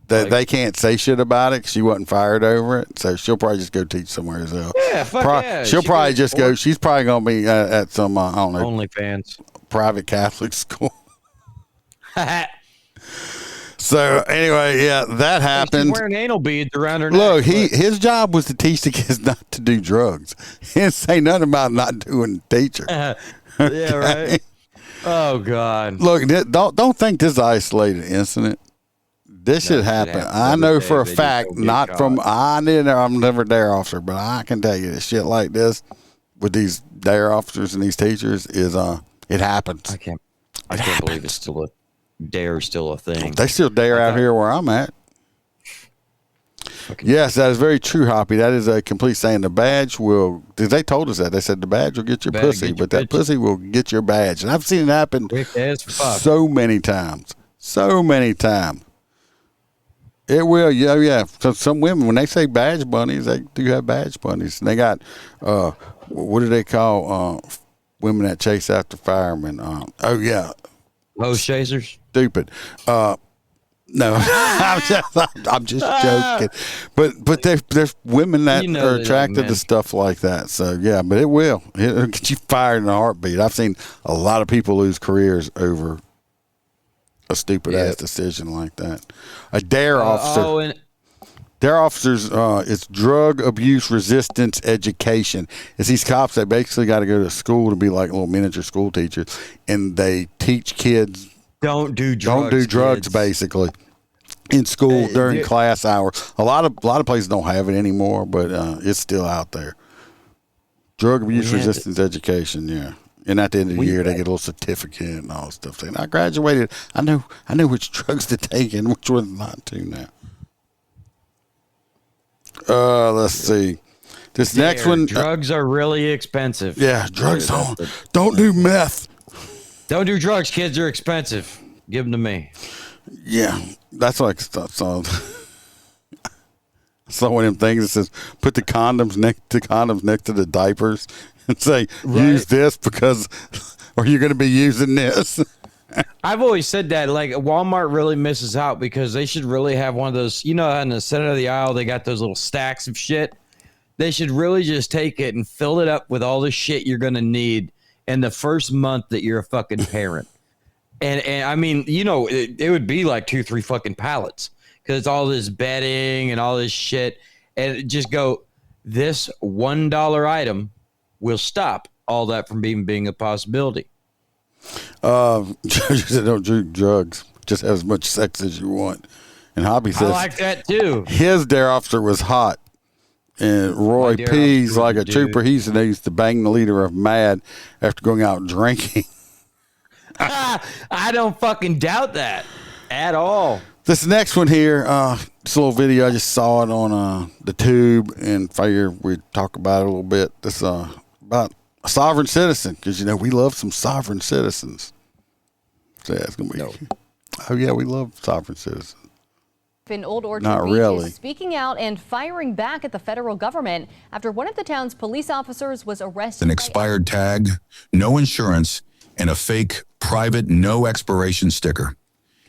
they can't say shit about it 'cause she wasn't fired over it. So she'll probably just go teach somewhere else. Yeah, fuck yeah. She'll She probably goes just go. She's probably going to be at some, I don't know, OnlyFans. private Catholic school. So anyway, yeah, that She's happened. wearing anal beads around her neck. Look, his job was to teach the kids not to do drugs. He didn't say nothing about not doing teacher. Yeah, right. Oh God. Look, don't think this is an isolated incident. This should happen. I know for a fact, not from I'm never a dare officer, but I can tell you that shit like this with these dare officers and these teachers is it happens. I can't believe it's still a thing. They still dare out here where I'm at. Yes, that is very true, Hoppy. That is a complete saying. The badge will. They told us that. They said the badge will get your pussy, but that pussy will get your badge. And I've seen it happen so many times. So many times. It will, yeah. So some women, when they say badge bunnies, they do have badge bunnies. And they got, what do they call women that chase after firemen? Hose chasers. Stupid. No, I'm just joking. But there's women that are attracted to stuff like that. So yeah, but it'll get you fired in a heartbeat. I've seen a lot of people lose careers over a stupid ass decision like that. A dare officer. Dare officers, it's drug abuse resistance education. It's these cops that basically got to go to school to be like little miniature school teachers, and they teach kids don't do drugs, basically in school during class hours. A lot of places don't have it anymore, but it's still out there. Drug abuse resistance education, yeah. And at the end of the year, they get a little certificate and all stuff saying, "I graduated. I know which drugs to take and which ones not to now." Let's see. This next one. Drugs are really expensive. Yeah, drugs don't do meth. Don't do drugs, kids. They're expensive. Give them to me. Yeah, that's like stuff. So I saw one of them things that says put the condoms next to the diapers and say use this because, or you're going to be using this. I've always said that, like, Walmart really misses out because they should really have one of those, in the center of the aisle, they got those little stacks of shit. They should really just take it and fill it up with all the shit you're going to need in the first month that you're a fucking parent. And I mean, it would be like 2-3 fucking pallets because it's all this bedding and all this shit. And just go, this $1 item will stop all that from being a possibility. Judges don't do drugs. Just have as much sex as you want. And Hobby says I like that too. His dare officer was hot. And Roy P's like a trooper. He used to bang the leader of MAD after going out drinking. I don't fucking doubt that at all. This next one here, this little video, I just saw it on the tube and figured we'd talk about it a little bit. This about a sovereign citizen, because we love some sovereign citizens. So yeah, it's gonna be. Oh yeah, we love sovereign citizens. In Old Orchard Not Beach really. is speaking out and firing back at the federal government after one of the town's police officers was arrested. An expired tag, no insurance, and a fake private no expiration sticker.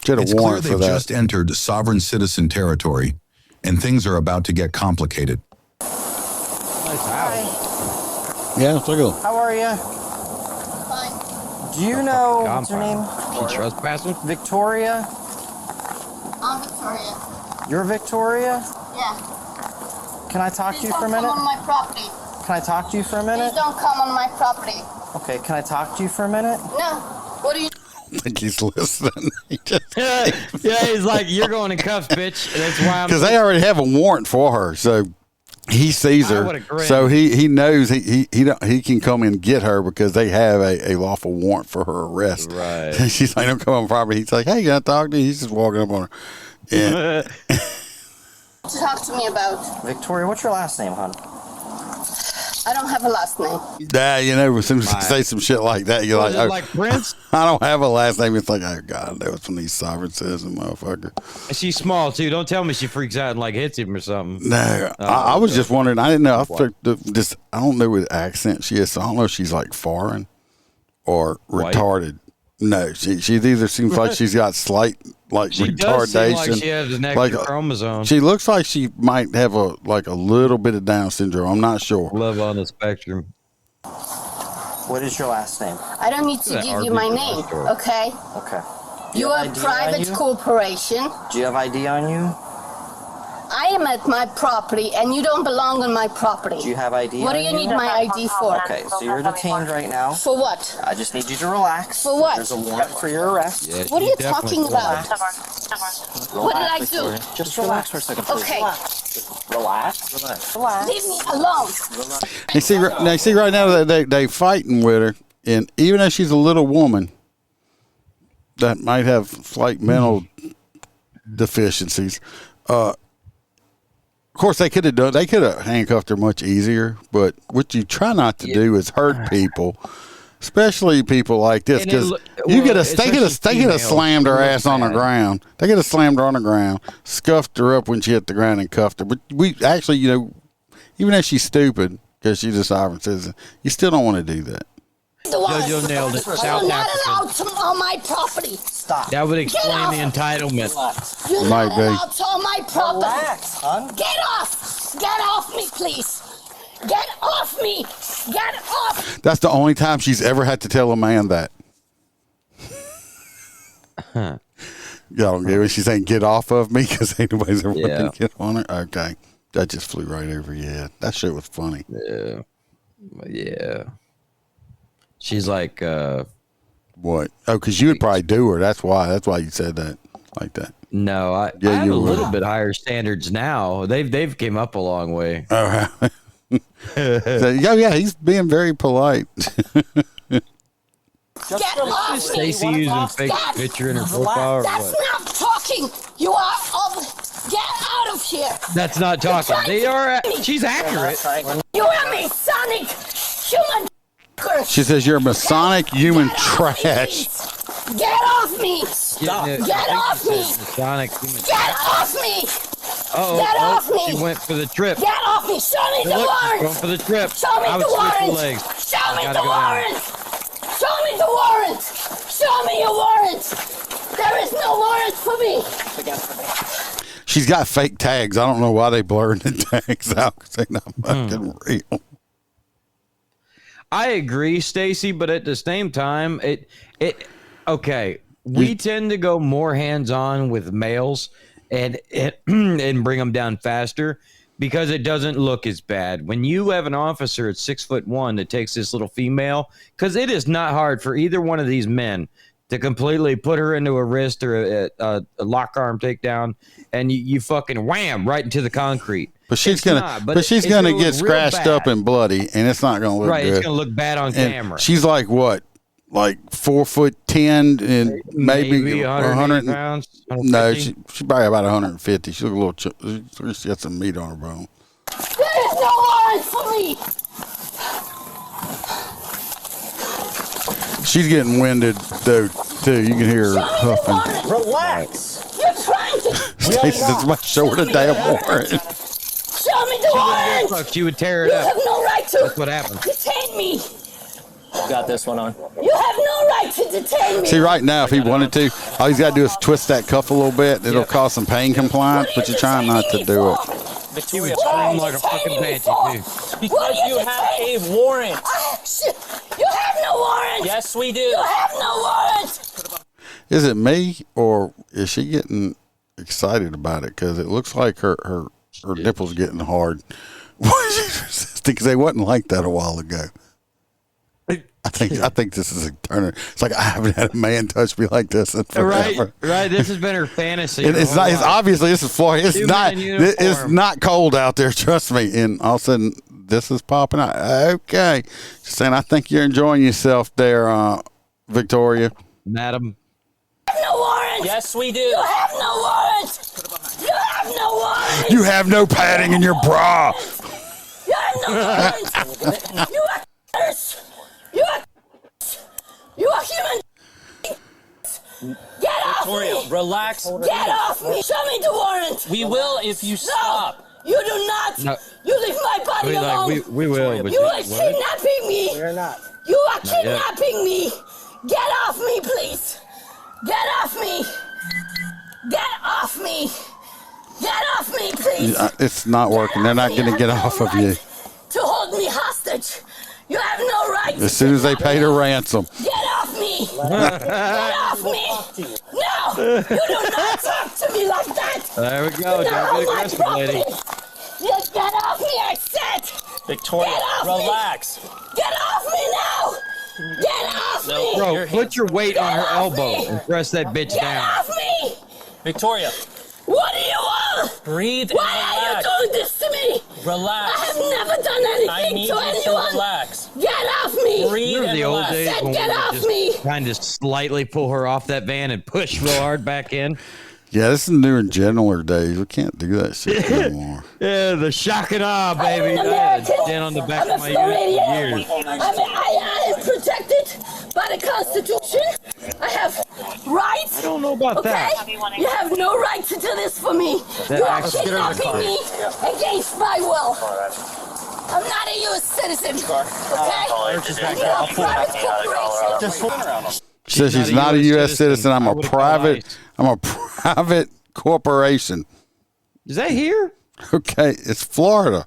It's clear they've just entered sovereign citizen territory, and things are about to get complicated. Nice house. Yeah, it's like a. How are you? Fine. Do you know what's your name? She trespassing? Victoria? I'm Victoria. You're Victoria? Yeah. Can I talk to you for a Please minute? don't come on my property. Can I talk to you for a minute? Please don't come on my property. Okay, can I talk to you for a minute? No. What do you... I think he's listening. Yeah, he's like, you're going in cuffs, bitch. That's why I'm. Because they already have a warrant for her, so he sees her. So he knows he can come and get her because they have a lawful warrant for her arrest. Right. She's like, don't come on property. He's like, hey, can I talk to you? He's just walking up on her. Yeah. to talk to me about? Victoria, what's your last name, hon? I don't have a last name. Yeah, you know, as soon as you say some shit like that, you're like, oh, like Prince? I don't have a last name. It's like, oh, God, that was from these sovereign citizen motherfucker. She's small, too. Don't tell me she freaks out and, like, hits him or something. No, I was just wondering. I didn't know. I don't know what accent she is, so I don't know if she's, like, foreign or White? retarded. No, she either seems like she's got slight, like, She retardation. does seem like she has an extra chromosome. She looks like she might have a little bit of Down syndrome. I'm not sure. Love on the spectrum. What is your last name? I don't need to give you my name, okay? Okay. You are a private corporation. Do you have ID on you? I am at my property, and you don't belong on my property. Do you have ID What on do you need my ID for? Okay, so you're detained right now. For what? I just need you to relax. For what? There's a warrant for your arrest. Yeah, What are she you definitely talking about? Relax, What did I do? Victoria. Just relax for a second, please. Okay, Relax. leave me alone. You see, right now that they fighting with her, and even though she's a little woman that might have slight mental deficiencies, of course they could have handcuffed her much easier. But what you try not to do is hurt people, especially people like this, because they could have slammed her ass on the ground. They could have slammed her on the ground, scuffed her up when she hit the ground, and cuffed her. But we actually, you know, even if she's stupid because she's a sovereign citizen, you still don't want to do that. Jojo nailed it. You're South not Africa. allowed on my property. Stop. That would explain the entitlement. You're Might not be. allowed on my property. Relax, hon. Get off! Get off me, please! Get off me! Get off! That's the only time she's ever had to tell a man that. Y'all don't get it. She's saying, get off of me, because ain't nobody's ever wanted to get on her. Okay. That just flew right over your head. That shit was funny. Yeah. Yeah. She's like, What? Oh, because you would probably do her. That's why you said that like that. no, I have a little bit higher standards now. They've came up a long way. Oh, so, yeah, he's being very polite. Get off me! Stacy using fake picture in her profile or That's what? not talking! You are Get out of here! That's not talking. They are. She's accurate. You are Masonic human. She says you're a Masonic human trash. Get off me! Get off me! Masonic human. Get off me! Uh-oh. Get off me! She went for the trip. Get off me! Show me the Look, she's warrant! going for the trip. Show me I the would switch the warrant! legs. Show me gotta the go down. warrant! Show me the warrant! Show me your warrant! There is no warrant for me! She's got fake tags. I don't know why they blurring the tags out, because they're not fucking real. I agree, Stacy, but at the same time, okay. We tend to go more hands-on with males and bring them down faster because it doesn't look as bad. When you have an officer at 6'1" that takes this little female, because it is not hard for either one of these men to completely put her into a wrist or a lock arm takedown, and you fucking wham right into the concrete. But she's gonna get scratched up and bloody, and it's not gonna look right. good. It's gonna look bad on camera. She's like what, like 4'10" and maybe 100 pounds. No, she's probably about 150. She look a little. She got some meat on her bone. There is no warrant for me! She's getting winded though too. You can hear her huffing. Relax. You're trying to... Stacy says, "My shoulder damn warrant." Show me the warrant! Fuck, she would tear it You up. have no right to That's what happened. detain me! Got this one on. You have no right to detain me! See, right now, if he wanted to, all he's got to do is twist that cuff a little bit. It'll cause some pain compliance, but you're trying not to do it. She would scream like a fucking banshee, too. Because you have a warrant. You have no warrant! Yes, we do. You have no warrant! Is it me, or is she getting excited about it? Because it looks like her nipples getting hard. Because they wasn't like that a while ago. I think this is a turner. It's like I haven't had a man touch me like this in forever. Right. This has been her fantasy. It's not. It's obviously this is Florida. It's not cold out there. Trust me. And all of a sudden, this is popping out. Okay, just saying. I think you're enjoying yourself there, Victoria. Madam. You have no warrant! Yes, we do. You have no warrant! You have no warrant! You have no padding in your bra. You have warrant. You are cursed. You are human. Get off Victoria, me. relax. Get off me. Show me the warrant. We will if you stop. No, you do not. No. You leave my body alone. We will. But You are kidnapping me. We're not. You are kidnapping me. Get off me, please. Get off me. Get off me. Get off me, please. It's not working. They're not going to get off of you. To hold me hostage. You have no right. As soon as they pay the ransom. Get off me. Get off me. No, you do not talk to me like that. There we go. Don't get aggressive, lady. You get off me, I said. Victoria, Get off relax. Me. Get off me now. Get off me. Bro, put your weight on her elbow and press that bitch Get down. off me. Victoria, What do you want? breathe Why and are you relax. doing this to me? Relax. I have never done anything I need to you anyone. to relax. Get off me. Breathe Remember and the old relax. days Said when get we would off just me. kind of slightly pull her off that van and push real hard back in? Yeah, this is during gentler days. We can't do that shit anymore. Yeah, the shock and awe, baby. I'm an I had American. a dent on the back I'm a of my unit for Floridian. years. I am protected by the Constitution. I have rights. I don't know about Okay? that. You have no right to do this for me. That You are actually- kidnapping me against my will. I'm not a U.S. citizen. Okay? You're a private corporation. She says she's not a U.S. citizen. I'm a private corporation. Is that here? Okay, it's Florida.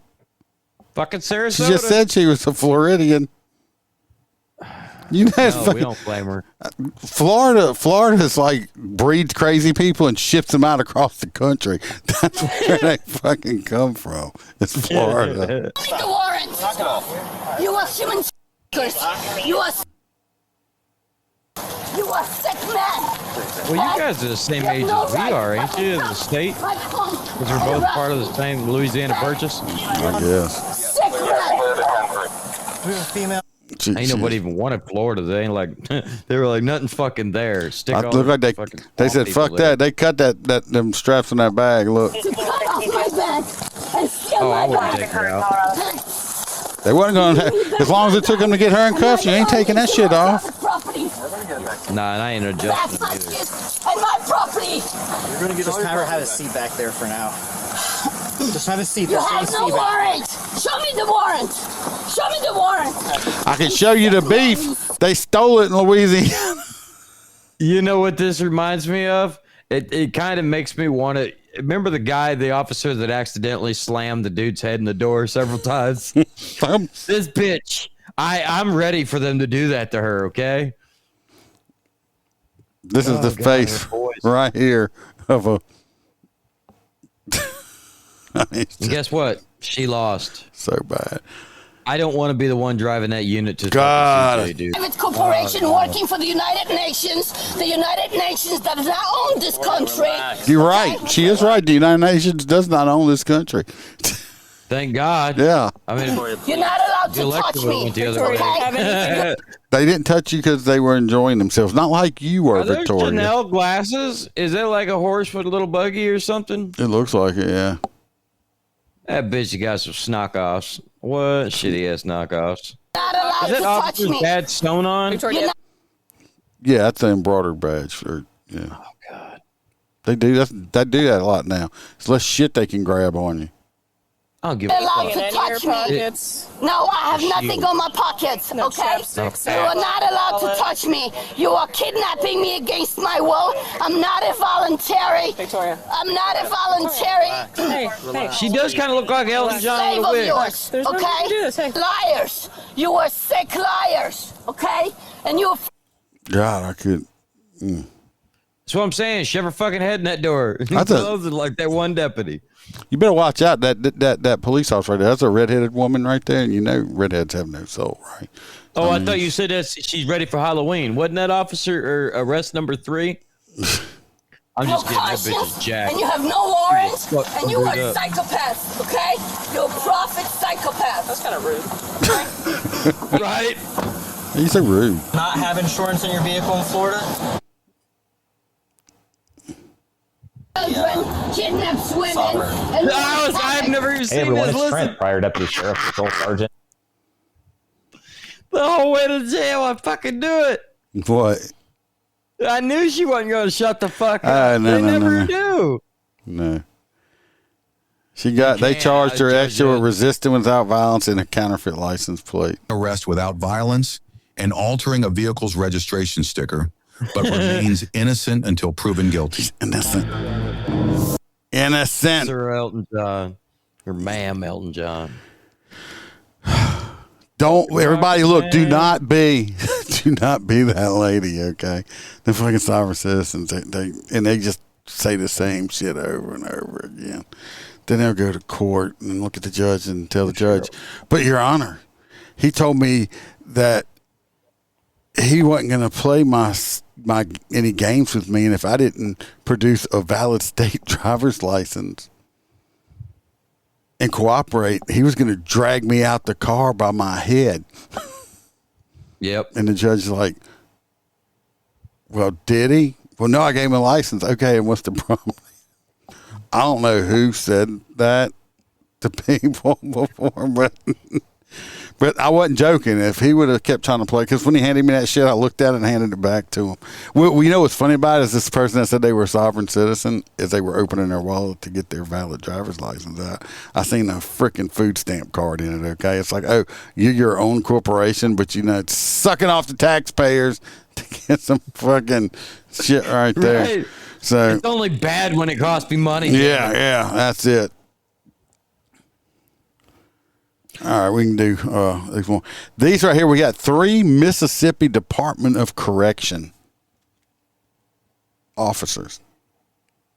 Fucking Sarasota. She just said she was a Floridian. You know, No, we don't blame her. Florida's like breeds crazy people and ships them out across the country. That's where they fucking come from. It's Florida. Take the warrant. You are human s***ers. You are sick man. Well, you guys are the same age as we are, ain't you? In the state? Because we're both part of the same Louisiana Purchase. I guess. Sick man. We have a female. Ain't nobody even wanted Florida. They ain't like they were like nothing fucking there. Stick I all look the like fucking they said people fuck there. that. They cut them straps in that bag. Look, To cut off my bag and steal Oh, I my wouldn't bag. take her out. they wasn't going to. As long as it took them to get her in cuffs, you ain't taking that shit off. Property. Nah, and I ain't adjusting That's them my either. kids and my property. We're gonna just have her have a seat back there for now. Just have a seat. You Just have have a no seat back. warrant. Show me the warrant. Show me the warrant. I can show you the beef. They stole it in Louisiana. You know what this reminds me of? It kind of makes me want to remember the officer that accidentally slammed the dude's head in the door several times. This bitch. I'm ready for them to do that to her. Okay. This is the face right here of a. And guess what? She lost. So bad. I don't want to be the one driving that unit to God. CJ, dude. Private corporation working for the United Nations. The United Nations does not own this country. You're right. She is right. The United Nations does not own this country. Thank God. Yeah. I mean, You're not allowed the to touch elected me. went the other way. Okay? They didn't touch you because they were enjoying themselves. Not like you were, Are there Victoria. Chanel glasses? Is that like a horse with a little buggy or something? It looks like it, yeah. That bitch got some knockoffs. What shitty ass knockoffs? Not allowed Is that to touch officer's me. dad sewn on? You're not Yeah, that's the embroidered badge. Yeah. Oh, God. They do that a lot now. It's less shit they can grab on you. I'll give a allowed fuck. to touch me. No, I have nothing on my pockets, okay? You are not allowed to touch me. You are kidnapping me against my will. I'm not a voluntary. Victoria. I'm not a voluntary. She does kind of look like Elton John slave in a of wig. yours, There's no okay? need to do this, hey. Liars. You are sick liars, okay? And you are God, I could. That's what I'm saying. Shove her fucking head in that door. I thought- Close it like that one deputy. You better watch out. That police officer right there. That's a redheaded woman right there, and you know redheads have no soul, right? Oh, I thought you said that she's ready for Halloween. Wasn't that officer or arrest number 3? I'm no just kidding. That bitch conscience, is jacked. and you have no warrant, Fuck, and you are screwed up. psychopaths, okay? You're a profit psychopath. That's kind of rude. Right? He's so rude. Not have insurance in your vehicle in Florida? Children kidnaps women. And I've never even Hey seen everyone, this. it's Listen, Trent, prior deputy sheriff, patrol sergeant. the whole way to jail, I fucking do it. What? I knew she wasn't going to shut the fuck up. They never do. No. They charged her extra with resisting without violence and a counterfeit license plate. Arrest without violence and altering a vehicle's registration sticker, but remains innocent until proven guilty. Innocent. Sir Elton John. Or ma'am Elton John. Don't everybody look, do not be that lady, okay? The fucking sovereign citizens, they just say the same shit over and over again. Then they'll go to court and look at the judge and tell the judge, but Your Honor, he told me that he wasn't going to play my any games with me, and if I didn't produce a valid state driver's license and cooperate, he was going to drag me out the car by my head. Yep. And the judge is like, well, did he? Well, no, I gave him a license. Okay, and what's the problem? I don't know who said that to people before, but I wasn't joking. If he would have kept trying to play, because when he handed me that shit, I looked at it and handed it back to him. Well, you know what's funny about it is this person that said they were a sovereign citizen, as they were opening their wallet to get their valid driver's license out, I seen a freaking food stamp card in it, okay? It's like, oh, you're your own corporation, but it's sucking off the taxpayers to get some fucking shit right there. Right. So it's only bad when it costs me money. Yeah, that's it. All right, we can do these one. These right here, we got 3 Mississippi Department of Correction officers,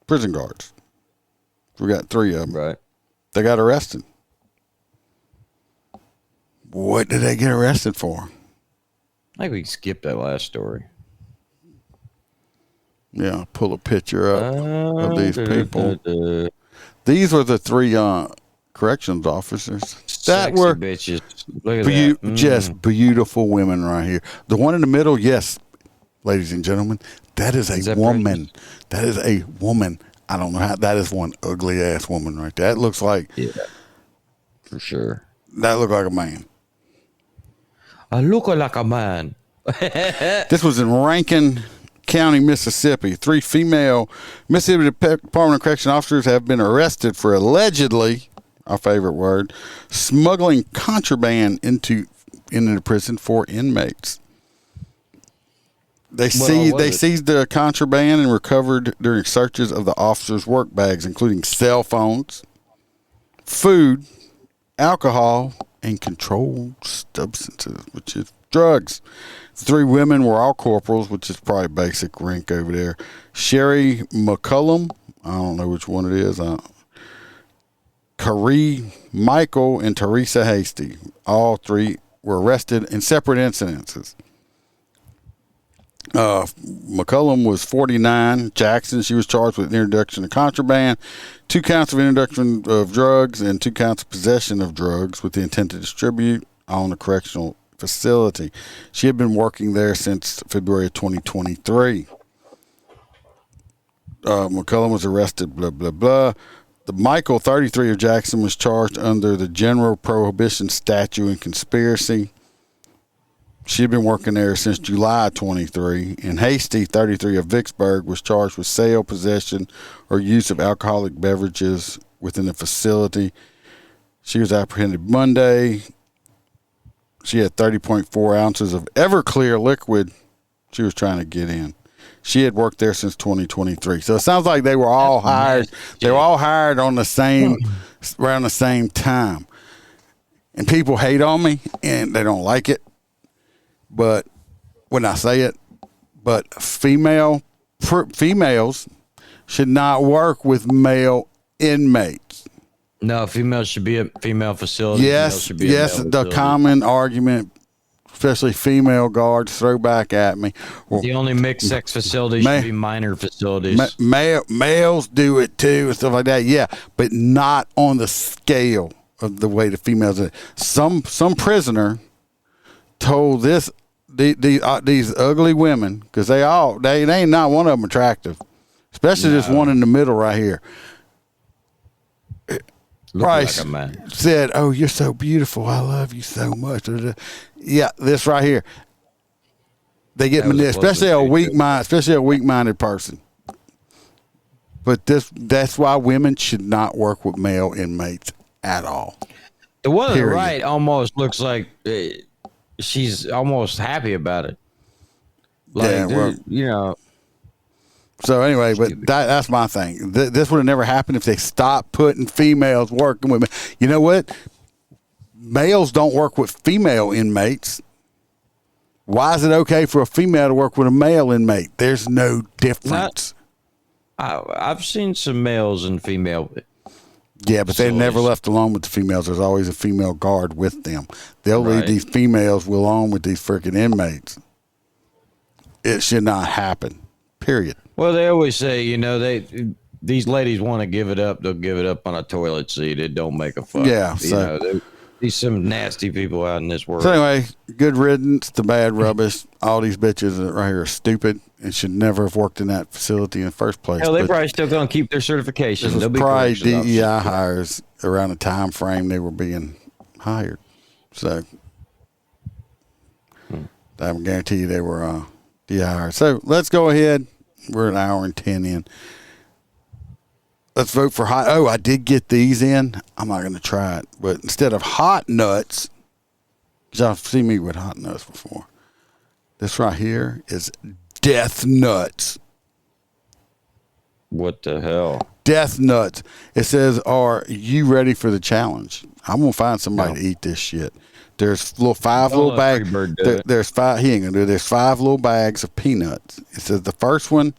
prison guards. We got 3 of them. Right. They got arrested. What did they get arrested for? I think we can skip that last story. Yeah, I'll pull a picture up of these people. These were the 3 corrections officers that were bitches. Look at that. Just beautiful women right here. The one in the middle, yes, ladies and gentlemen, that is a woman. That is a woman. I don't know how. That is one ugly ass woman right there. That looks like, for sure. That looked like a man. I look like a man. This was in Rankin County, Mississippi. 3 female Mississippi Department of Correction officers have been arrested for allegedly, our favorite word, smuggling contraband into the prison for inmates. They seized the contraband and recovered during searches of the officers' work bags, including cell phones, food, alcohol, and controlled substances, which is drugs. 3 women were all corporals, which is probably basic rank over there. Sherry McCullum, I don't know which one it is. Carrie Michael and Teresa Hasty. All 3 were arrested in separate incidences. McCullum was 49. Jackson, she was charged with introduction of contraband, 2 counts of introduction of drugs, and 2 counts of possession of drugs with the intent to distribute on a correctional facility. She had been working there since February of 2023. McCullum was arrested, blah, blah, blah. The Michael, 33 of Jackson, was charged under the General Prohibition Statute and conspiracy. She had been working there since July 23. And Hasty, 33 of Vicksburg, was charged with sale, possession, or use of alcoholic beverages within the facility. She was apprehended Monday. She had 30.4 ounces of Everclear liquid she was trying to get in. She had worked there since 2023. So it sounds like they were all hired. They were all hired on the same, around the same time. And people hate on me, and they don't like it. But when I say it, but females should not work with male inmates. No, females should be at female facilities. Yes, the common argument, especially female guards, throw back at me. Well, the only mixed sex facilities should be minor facilities. Males do it too and stuff like that. Yeah, but not on the scale of the way the females do it. Some prisoner told these ugly women, because they ain't not one of them attractive, especially this one in the middle right here. Bryce like a man. said, "Oh, you're so beautiful. I love you so much." Yeah, this right here. They get especially a weak-minded person. But that's why women should not work with male inmates at all. The one on the right almost looks like she's almost happy about it. Like, yeah, well, you know. So anyway, but that's my thing. This would have never happened if they stopped putting females working with men. You know what? Males don't work with female inmates. Why is it okay for a female to work with a male inmate? There's no difference. I've seen some males and female. Yeah, but they're never left alone with the females. There's always a female guard with them. They'll leave these females alone with these freaking inmates. It should not happen. Period. Well, they always say, you know, these ladies want to give it up. They'll give it up on a toilet seat. It don't make a fuss. Yeah, there's some nasty people out in this world. So anyway, good riddance to bad rubbish. All these bitches right here are stupid and should never have worked in that facility in the first place. Hell, they're probably still going to keep their certification. This was probably DEI hires around the time frame they were being hired. So I can guarantee you they were DEI hires. So let's go ahead. We're an hour and 10 in. Let's vote for hot. Oh, I did get these in. I'm not going to try it. But instead of hot nuts, because y'all seen me with hot nuts before, this right here is death nuts. What the hell? Death nuts. It says, are you ready for the challenge? I'm going to find somebody to eat this shit. There's five little bags. There's five. He ain't going to do it. There's 5 little bags of peanuts. It says the first one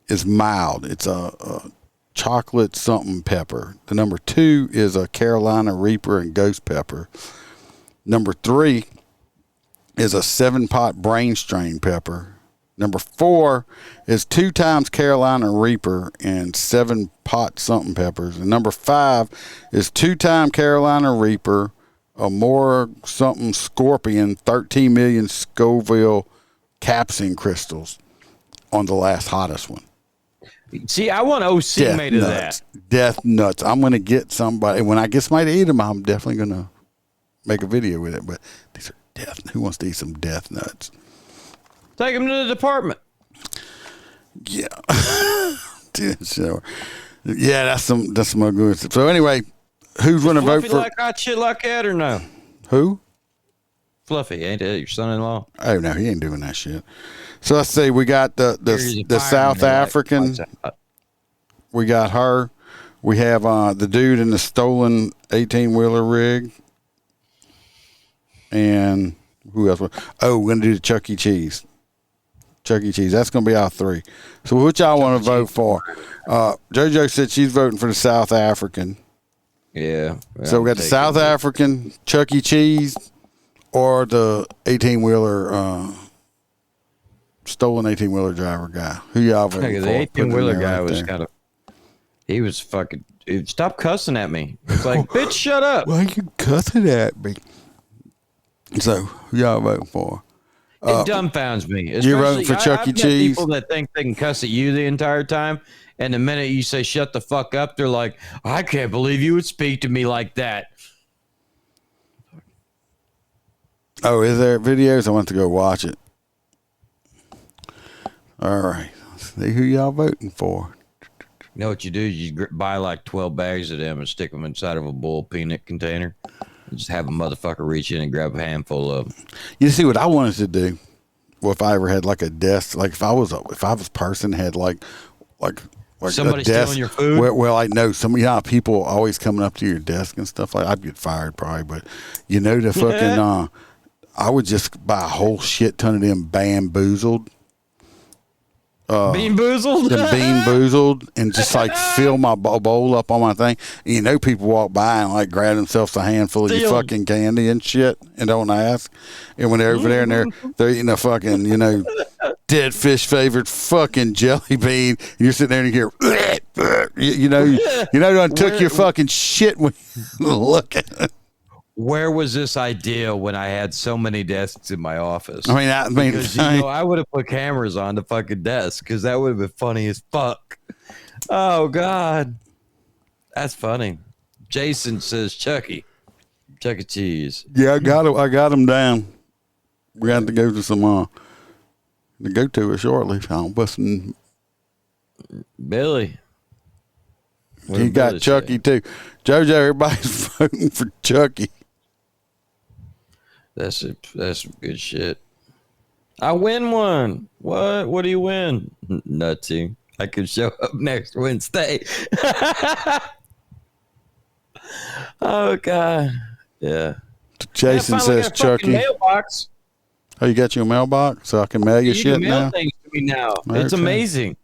is mild. It's a chocolate something pepper. The number 2 is a Carolina Reaper and ghost pepper. Number 3 is a 7-pot brain strain pepper. Number 4 is 2 times Carolina Reaper and 7-pot something peppers. And number 5 is 2-time Carolina Reaper, a more something scorpion, 13 million Scoville capsaicin crystals on the last hottest one. See, I want OC made of that. Death nuts. I'm going to get somebody. When I get somebody to eat them, I'm definitely going to make a video with it. But these are death. Who wants to eat some death nuts? Take them to the department. Yeah. Yeah, that's some good stuff. So anyway, who's going to vote for? Like hot shit like that or no? Who? Fluffy, ain't that your son-in-law? Oh no, he ain't doing that shit. So let's see. We got the South African. We got her. We have the dude in the stolen 18-wheeler rig. And who else? Oh, we're gonna do the Chuck E. Cheese. Chuck E. Cheese. That's gonna be our 3. So which y'all want to vote for? JoJo said she's voting for the South African. Yeah. So we got the South African, Chuck E. Cheese, or the 18-wheeler. Stolen 18-wheeler driver guy. Who y'all voting for? The 18-wheeler guy was kind of. He was fucking. Stop cussing at me. It's like, bitch, shut up. Why are you cussing at me? So, who y'all voting for? It dumbfounds me. You're voting for Chuck E. Cheese? People that think they can cuss at you the entire time, and the minute you say shut the fuck up, they're like, I can't believe you would speak to me like that. Oh, is there videos? I want to go watch it. All right. Let's see who y'all voting for. You know what you do? You buy like 12 bags of them and stick them inside of a bull peanut container. And just have a motherfucker reach in and grab a handful of them. You see what I wanted to do? Well, if I ever had like a desk, like if I was a person had like somebody stealing your food. Well, I know some people always coming up to your desk and stuff like. I'd get fired probably, but you know the fucking. I would just buy a whole shit ton of them bamboozled. Bean boozled? Bean boozled, and just like fill my bowl up on my thing. And you know, people walk by and like grab themselves a handful of your fucking candy and shit and don't ask. And when they're over there and they're eating a fucking, dead fish favorite fucking jelly bean, and you're sitting there and you hear, you done took your fucking shit when you look at it. Where was this idea when I had so many desks in my office? Because, I would have put cameras on the fucking desk because that would have been funny as fuck. Oh God, that's funny. Jason says Chucky E. Cheese. Yeah, I got him down. We got to go to some to go to it shortly. I'm busting. Billy. He got Chucky too. JoJo, everybody's voting for Chucky. That's some good shit. I win one. What? What do you win? Nothing. I could show up next Wednesday. Oh God. Yeah. Jason says Chucky. Mailbox. Oh, you got your mailbox so I can mail you shit can mail now? things to me now. Okay. It's amazing.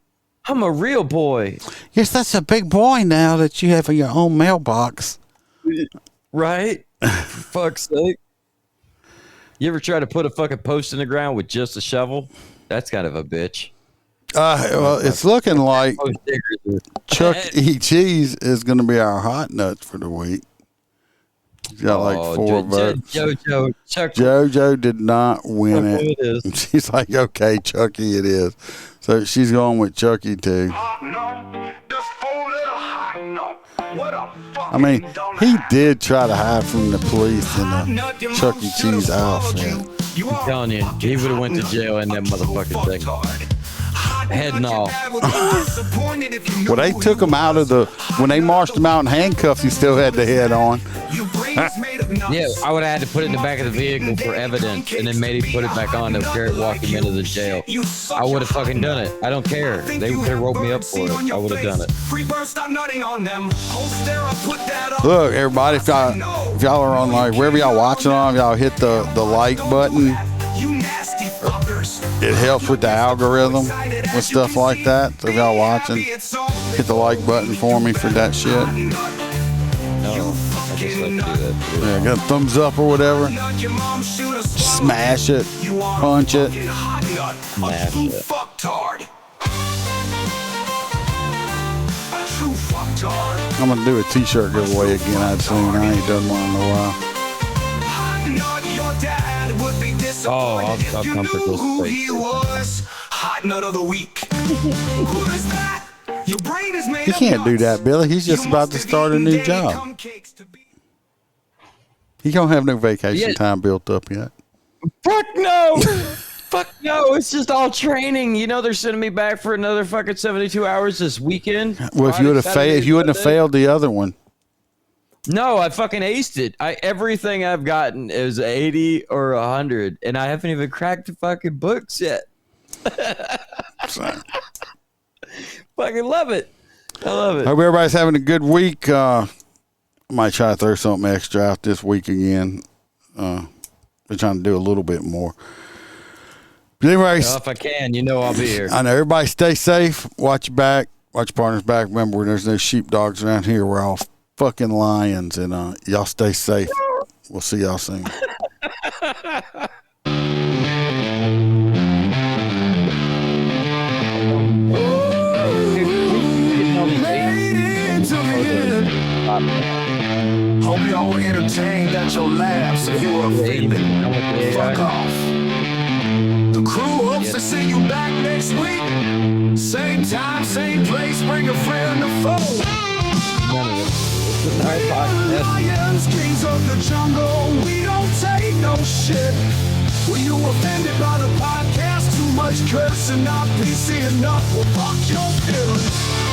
I'm a real boy. Yes, that's a big boy now that you have your own mailbox. Right? For fuck's sake. You ever try to put a fucking post in the ground with just a shovel? That's kind of a bitch. Well, it's looking like Chuck E. Cheese is going to be our hot nuts for the week. He's got like 4 votes. JoJo did not win it. She's like, okay, Chucky it is. So she's going with Chucky too. I mean, he did try to hide from the police in a Chuck E. Cheese outfit. I'm telling you, he would have went to jail in that motherfucking thing. Head and all. Well, they took him out of when they marched him out in handcuffs, he still had the head on. Yeah, I would have had to put it in the back of the vehicle for evidence and then maybe put it back on to walk him into the jail. I would have fucking done it. I don't care. They wrote me up for it. I would have done it. Look, everybody, if y'all are on like wherever y'all watching on, y'all hit the like button. It helps with the algorithm with stuff like that. So if y'all watching, hit the like button for me for that shit. No, I just like to do that. Yeah, got a thumbs up or whatever. Smash it, punch it. Smash it. I'm gonna do a t-shirt giveaway again. I'd soon. I ain't done one in a while. Oh, I'll comfort this face. Hot nut of the week. He can't do that, Billy. He's just about to start a new job. He don't have no vacation time built up yet. Fuck no! Fuck no! It's just all training. You know they're sending me back for another fucking 72 hours this weekend. Well, if you would have failed, if you wouldn't have failed the other one. No, I fucking aced it. Everything I've gotten is 80 or 100, and I haven't even cracked the fucking books yet. Fucking love it. I love it. Hope everybody's having a good week. I might try to throw something extra out this week again. We're trying to do a little bit more. But anyway, if I can, you know I'll be here. I know. Everybody stay safe. Watch your back. Watch your partner's back. Remember, there's no sheepdogs around here. We're all fucking lions, and y'all stay safe. We'll see y'all soon. Hope y'all were entertained at your laughs. If you were offended, fuck off. The crew hopes to see you back next week. Same time, same place. Bring a friend to fold. Lions, kings of the jungle. We don't take no shit. Were you offended by the podcast? Too much cursing, not PC enough. Well, fuck your feelings.